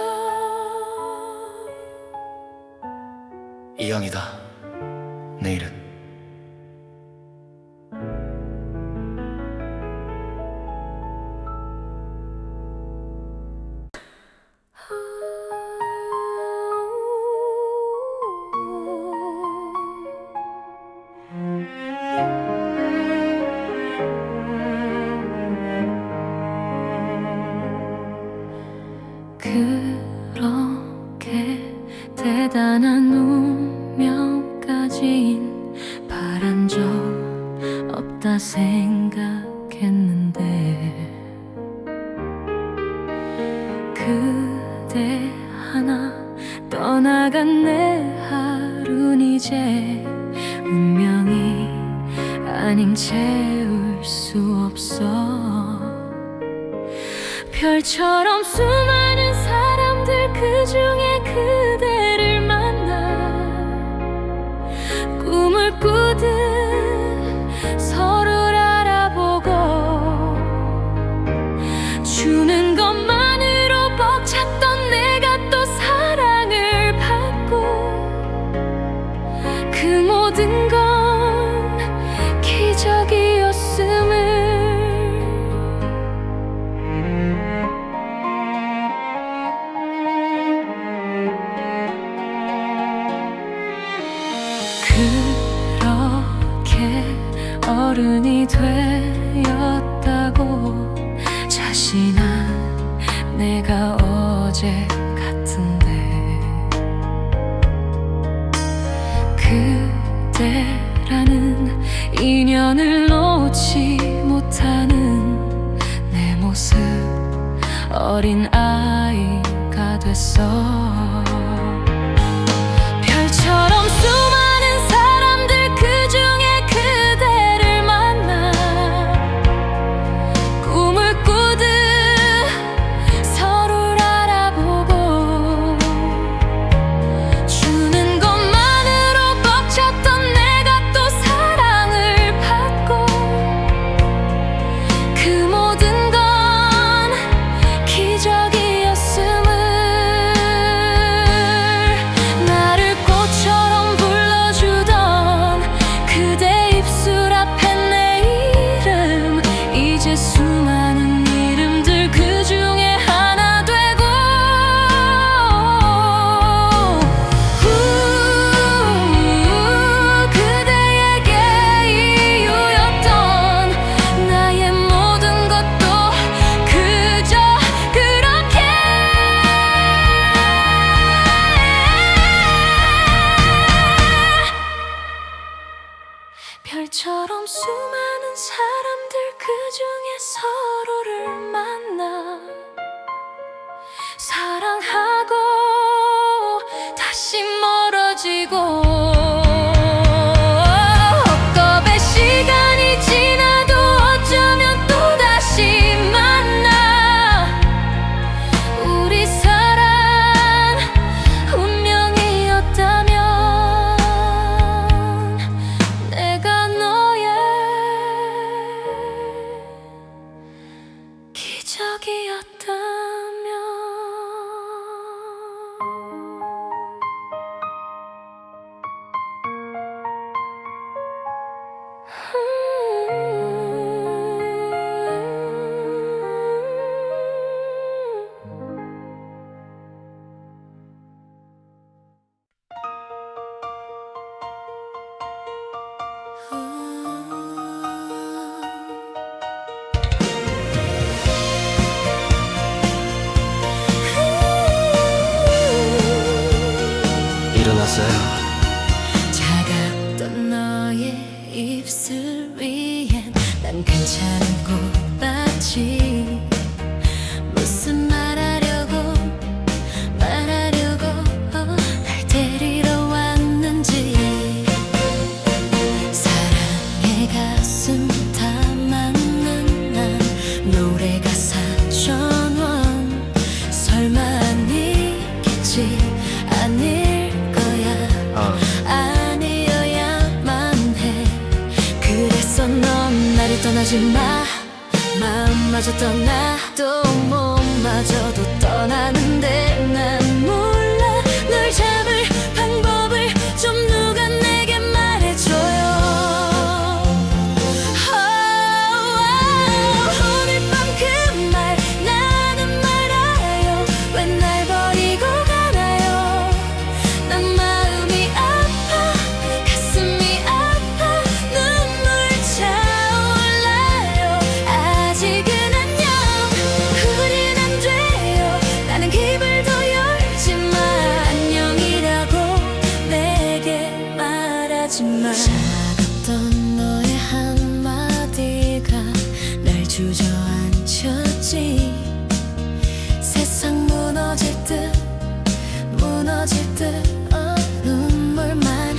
이왕이다. 내일은 그렇게 대단한 운명까진 바란 적 없다 생각했는데 그대 하나 떠나간 내 하루는 이제 운명이 아닌 채울 수 없어. 별처럼 수많은 사람들 그 중에 그대를 만나 꿈을 꾸듯 서로를 알아보고 주는 것만으로 벅찼던 내가 또 사랑을 받고 그 모든 건 기적이었음을 그렇게 어른이 되었다고 자신한 내가 어제 같은데 그대라는 인연을 놓지 못하는 내 모습 어린 아이가 됐어. 별처럼 수많은 사람들 그 중에 그대를 만나 꿈을 꾸듯 서로를 알아보고 주는 것만으로 벅찼던 내가 또 사랑을 받고 그 모든 건 기적이었음을 나를 꽃처럼 불러주던 그대 입술 앞에 내 이름 이제 수많은 이름들 그 중에 하나 되고 그대에게 이유였던 나의 모든 것도 그저 그렇게 별처럼 수많은 사람들 그 중에 서로를 만나 사랑하고 다시 버리고 헛겁의 시간이 지나도 어쩌면 또다시 만나. 우리 사랑 운명이었다면 내가 너의 기적이었다면. 일어났어요. 차갑던 너의 입술 위엔 난 괜찮은 꽃밭이 무슨 말하려고 날 데리러 왔는지. 사랑의 가슴 담았는 난 노래 가사 전원 설마 아니겠지. 아닐 거야. 아니어야만 해. 그래서 넌 나를 떠나지 마. 마음마저 떠나도 몸마저도 떠나는데 난 몰라. 널 잡을 방법을 좀 누가 내게 말해줘요. 오늘 밤 그 말 나는 말아요. 왜 날 버리고 가나요? 난 마음이 아파 가슴이 아파 눈물 차올라요. 아직은 안녕 우린 안 돼요. 나는 입을 더 열지 마. 안녕이라고 내게 말하지 마. 차갑던 너의 한마디가 날 주저앉혔지. 세상 무너질 듯 눈물만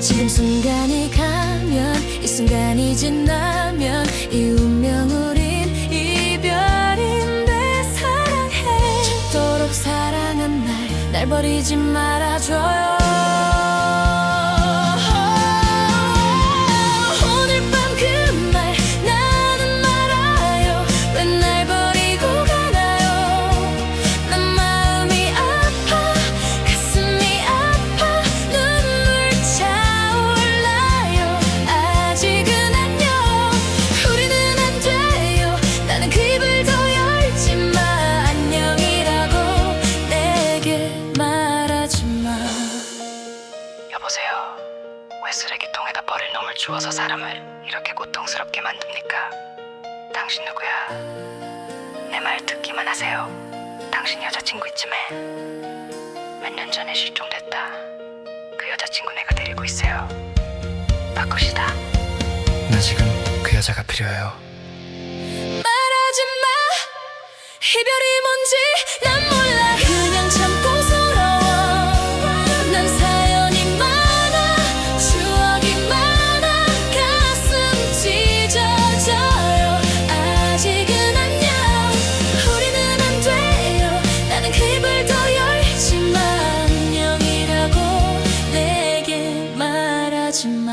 지금 순간이 가면 이 순간이 지나면 이 운명 우린 이별인데 사랑해. 죽도록 사랑한 날 버리지 말아줘요. 오늘 밤 그 말 나는 말아요. 왜 날 버리고 가나요? 난 마음이 아파 가슴이 아파 눈물 차올라요. 아직은 안녕 우리는 안 돼요. 나는 그 입을 더 열지 마. 안녕이라고 내게 말하지 마. 여보세요. 왜 쓰레기통에다 버릴 놈을 주워서 사람을 이렇게 고통스럽게 만듭니까? 당신 누구야? 내 말 듣기만 하세요. 당신 여자친구 있지매. 몇 년 전에 실종됐다. 그 여자친구 내가 데리고 있어요. 바꾸시다. 나 지금 그 여자가 필요해요. 말하지 마. 이별이 뭔지 난 몰라. 그냥 참고 서러워. 난 사연이 많아 추억이 많아 가슴 찢어져요. 아직은 안녕 우리는 안 돼요. 나는 그 입을 더 열지 마. 안녕이라고 내게 말하지 마.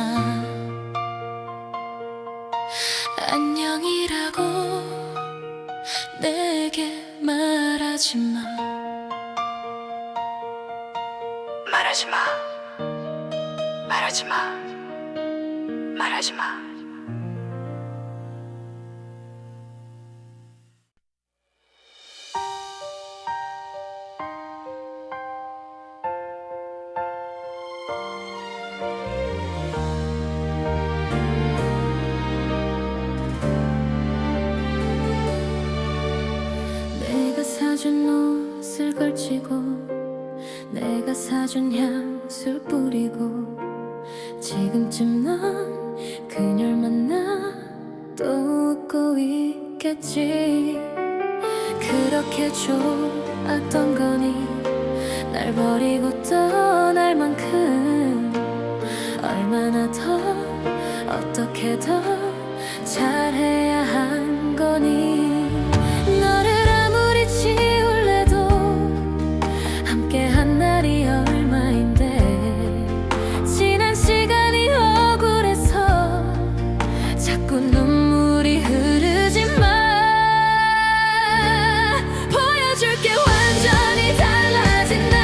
안녕이라고 내게 말하지 마. 말하지 마. 말하지 마. 말하지 마. 내가 사준 옷을 걸치고 내가 사준 향수 뿌리고 지금쯤 넌 그녀를 만나 또 웃고 있겠지. 그렇게 좋았던 거니 날 버리고 떠날 만큼 얼마나 더 어떻게 더 잘해야 한 거니. 너를 아무리 지울래도 함께한 날이 얼마인데 지난 시간이 억울해서 자꾸 눈물이 흐르지만 보여줄게 완전히 달라진 나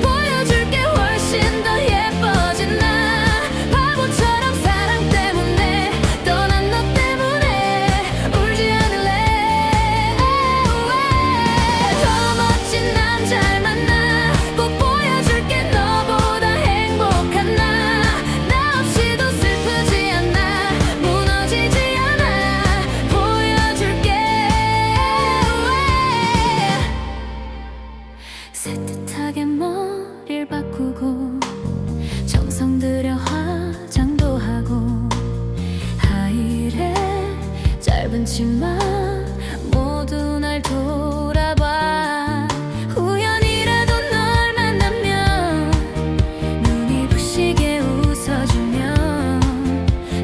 보여줄게 훨씬 더 예뻐진 나 바보처럼 사랑 때문에 떠난 너 때문에 울지 않을래. 더 멋진 남자를 만나 꼭 보여줄게 너보다 행복한 나 없이도 슬프지 않아 무너지지 않아 보여줄게. 새뜻하게 머리를 바꾸고 정성 들여 화장도 하고 하이힐에 짧은 치마 모두 날 돌아봐. 우연이라도 널 만나면 눈이 부시게 웃어주면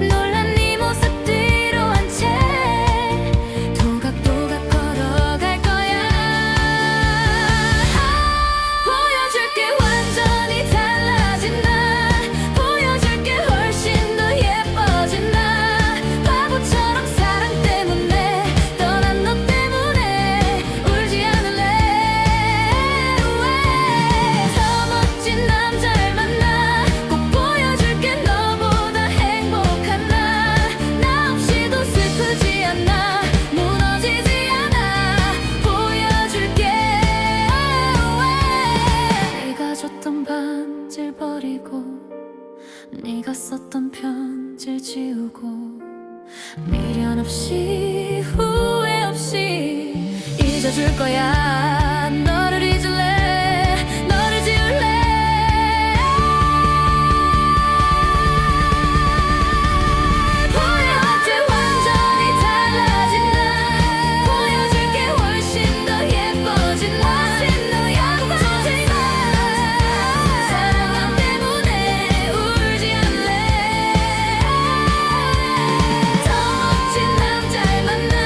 놀란 네 모습 뒤로 한 채 도각도각 걸어갈 거야. 보여줄게 완전히 달라진 나 보여줄게 훨씬 더 예뻐진 나 바보처럼 사랑 때문에 떠난 너 때문에 울지 않을래. 더 멋진 남자를 만나 꼭 보여줄게 너보다 행복한 나 없이도 슬프지 않아 무너지지 않아 보여줄게. 네가 줬던 반지를 버리고 네가 썼던 편지를 지우고 미련 없이 후회 없이 잊어줄 거야. 너를 잊을래 너를 지울래. 보여줄게 완전히 달라진 나 보여줄게 훨씬 더 예뻐진 나 무너지지 않아 사랑 때문에 울지 않을래. 더 멋진 남자를 만나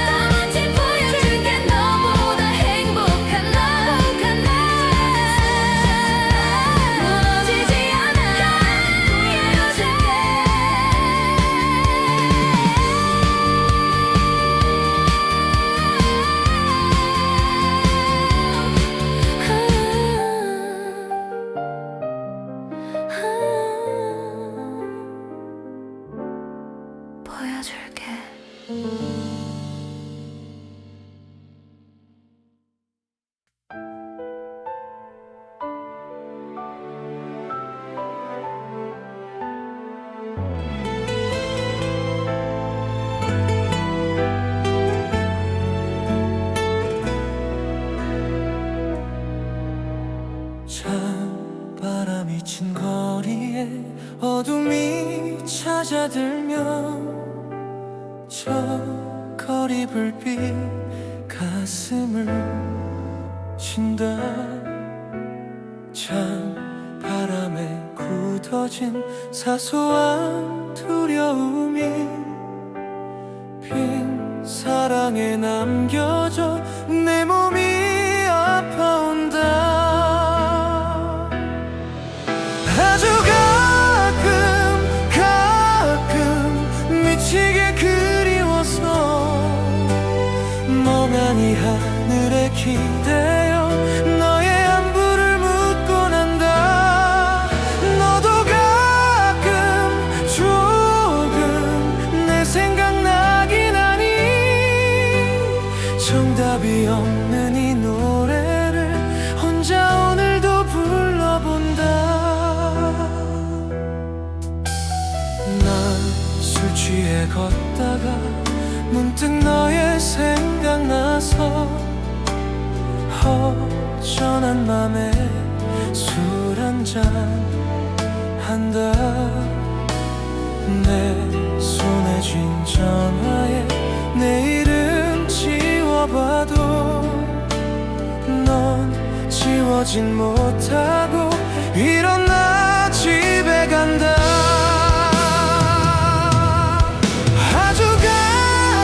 보여줄게 너보다 행복한 나 무너지지 않아 보여줄게. 찬 바람이 친 거리에 어둠이 찾아들면 저 거리 불빛 가슴을 친다. 찬 바람에 굳어진 사소한 두려움이 빈 사랑에 남겨져 내 몸이 아파온다. 아주 가끔 미치게 그리워서 멍하니 하늘에 기대어 너의 안부를 묻고 난다. 너도 가끔 조금 내 생각나긴 하니 정답이 없는 이 노래를 혼자 오늘도 불러본다. 난 술 취해 걷다가 문득 너의 생각나서 허전한 맘에 술 한잔 한다. 내 손에 쥔 전화에 내 이름 지워봐도 넌 지워 그러진 못하고 일어나 집에 간다. 아주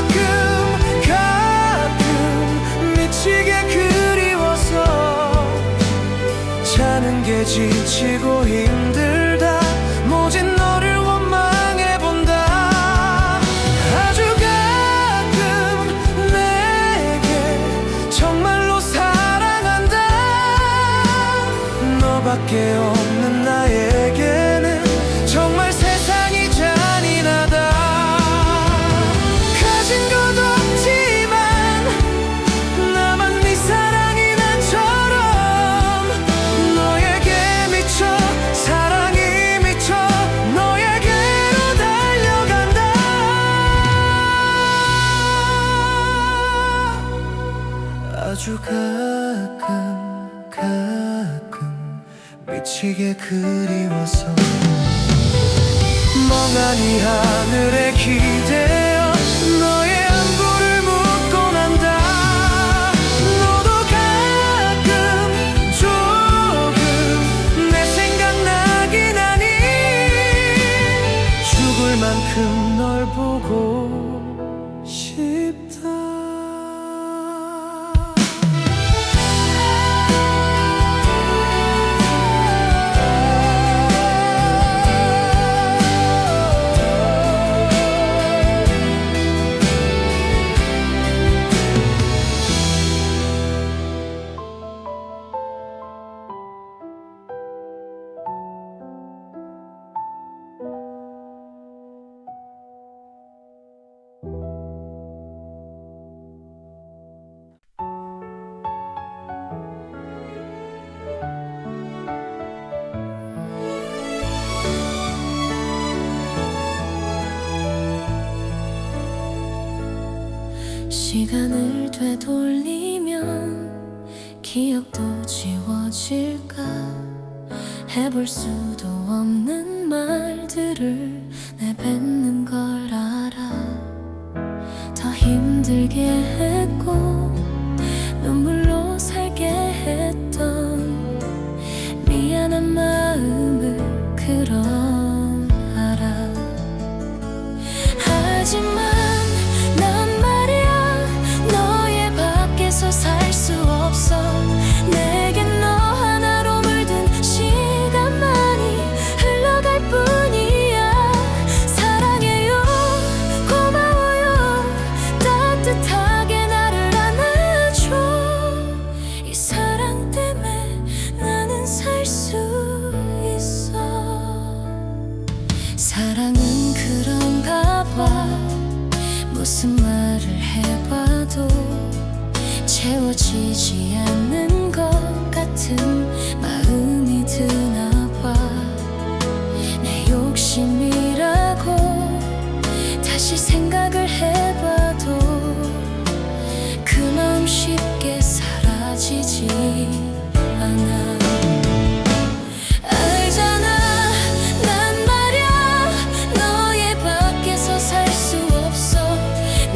가끔 미치게 그리워서 자는 게 지치고 힘들다. 모진 너를 원망해본다. 아주 가끔 내게 정말로 사랑한다. 너밖에 없는 나에게는 정말 세상이 잔인하다. 가진 것 없지만 나만 네 사랑이 난처럼 너에게 미쳐 사랑이 미쳐 너에게로 달려간다. 아주 가끔 미치게 그리워서 멍하니 하늘에 기대어 너의 안부를 묻곤 한다. 너도 가끔 조금 내 생각나긴 하니 죽을 만큼 널 보고 싶다. 시간을 되돌리면 기억도 지워질까. 해볼 수도 없는 말들을 내뱉는 걸 알아. 더 힘들게 했고 눈물로 살게 했던 미안한 마음을 그럼 알아. 하지만 난 말이야 너의 밖에서 살 수 없어. 내겐 너 하나로 물든 시간만이 흘러갈 뿐이야. 사랑해요 고마워요 따뜻하게 나를 안아줘. 이 사랑 때문에 나는 살 수 있어. 사랑은 그런가 봐. 무슨 말을 해봐도 채워지지 않는 것 같은 마음이 드나 봐. 내 욕심이라고 다시 생각을 해봐도 그 마음 쉽게 사라지지 않아. 알잖아 난 말야 너의 밖에서 살 수 없어.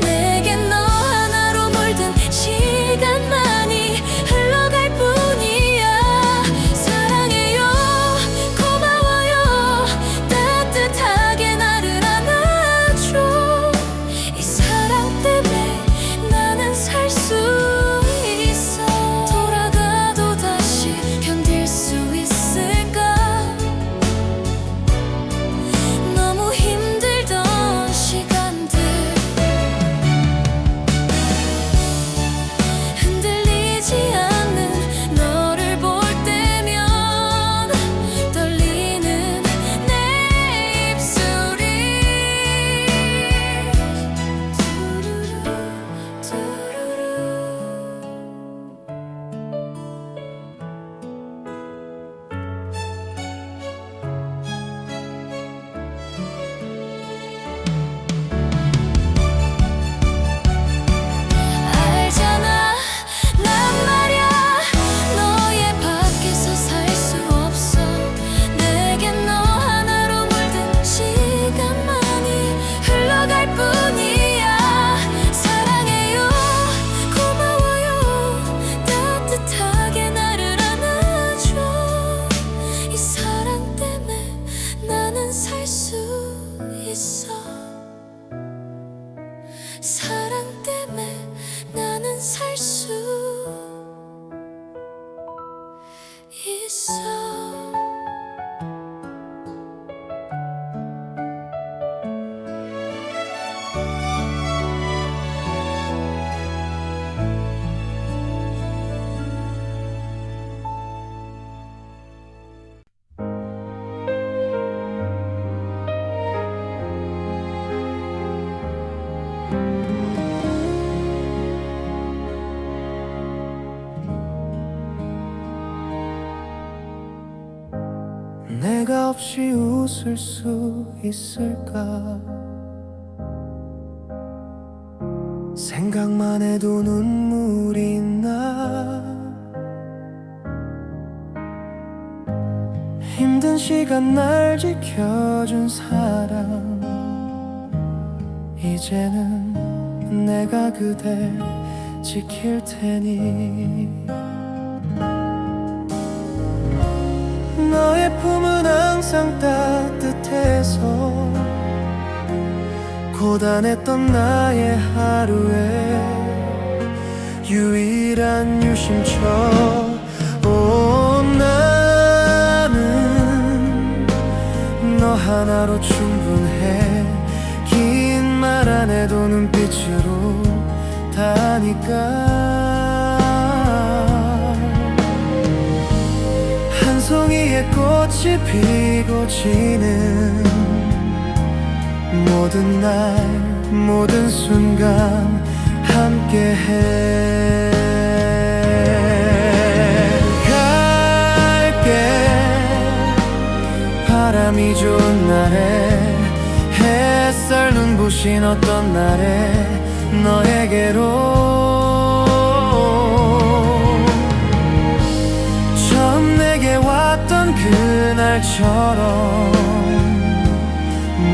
내겐 너 하나로 물든 시간만이 흘러갈 뿐이야. 사랑해요 고마워요 따뜻하게 나를 안아줘. 내가 없이 웃을 수 있을까? 생각만 해도 눈물이 나. 힘든 시간 날 지켜준 사람, 이제는 내가 그댈 지킬 테니. 너의 품은 항상 따뜻해서 고단했던 나의 하루에 유일한 유심처. 나는 너 하나로 충분해. 긴 말 안 해도 눈빛으로 다 아니까. 한 송이의 꽃이 피고 지는 모든 날 모든 순간 함께해. 갈게. 바람이 좋은 날에 햇살 눈부신 어떤 날에 너에게로. 처음 내게 왔던 그날처럼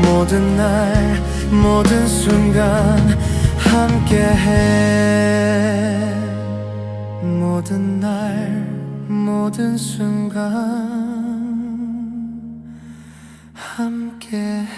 모든 날 모든 순간 함께해. 모든 날 모든 순간 함께해.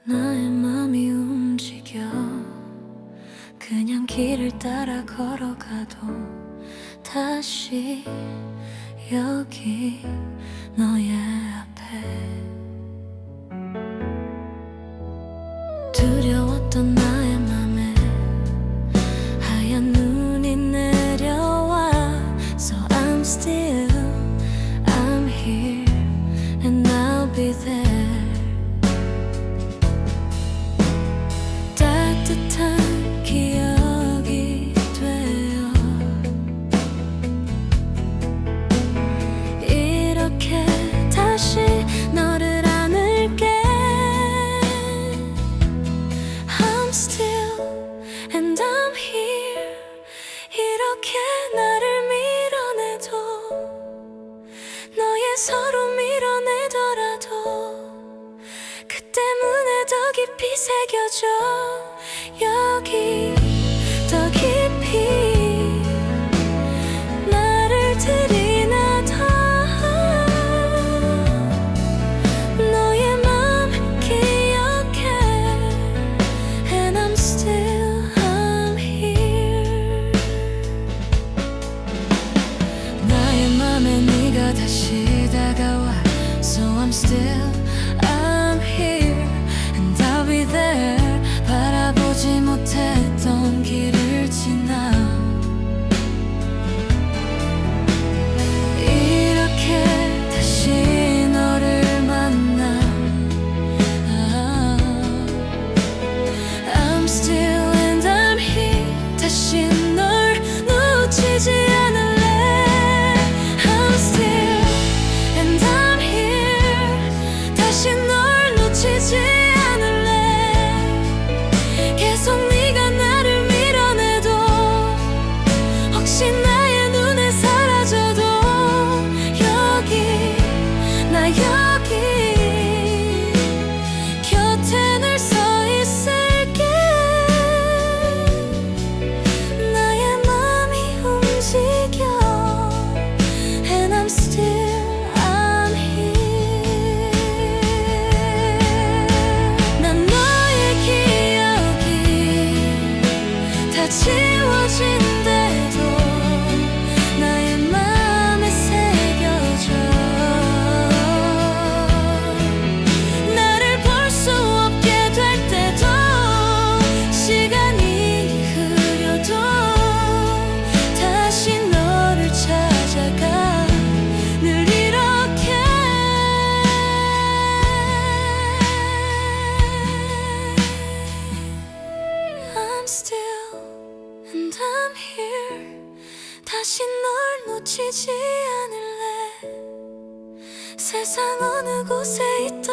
나의 맘이 움직여. 그냥 길을 따라 걸어가도 다시 여기 너의 앞에. 두려웠던 나의 맘에 하얀 눈이 내려와. So I'm still, I'm here and I'll be there. 따뜻한 기억이 되어 이렇게 다시 너를 안을게. I'm still and I'm here. 이렇게 나를 밀어내도 너의 서로 밀어내더라도 그 때문에 더 깊이 새겨져. 여기 더 깊이 나를 들이나다. 너의 맘 기억해 and I'm still I'm here. 나의 맘에 네가 다시 다가와. So I'm still I'm here and I'll be there. 바라보지 못했던 다시 널 놓치지 않을래 세상 어느 곳에 있던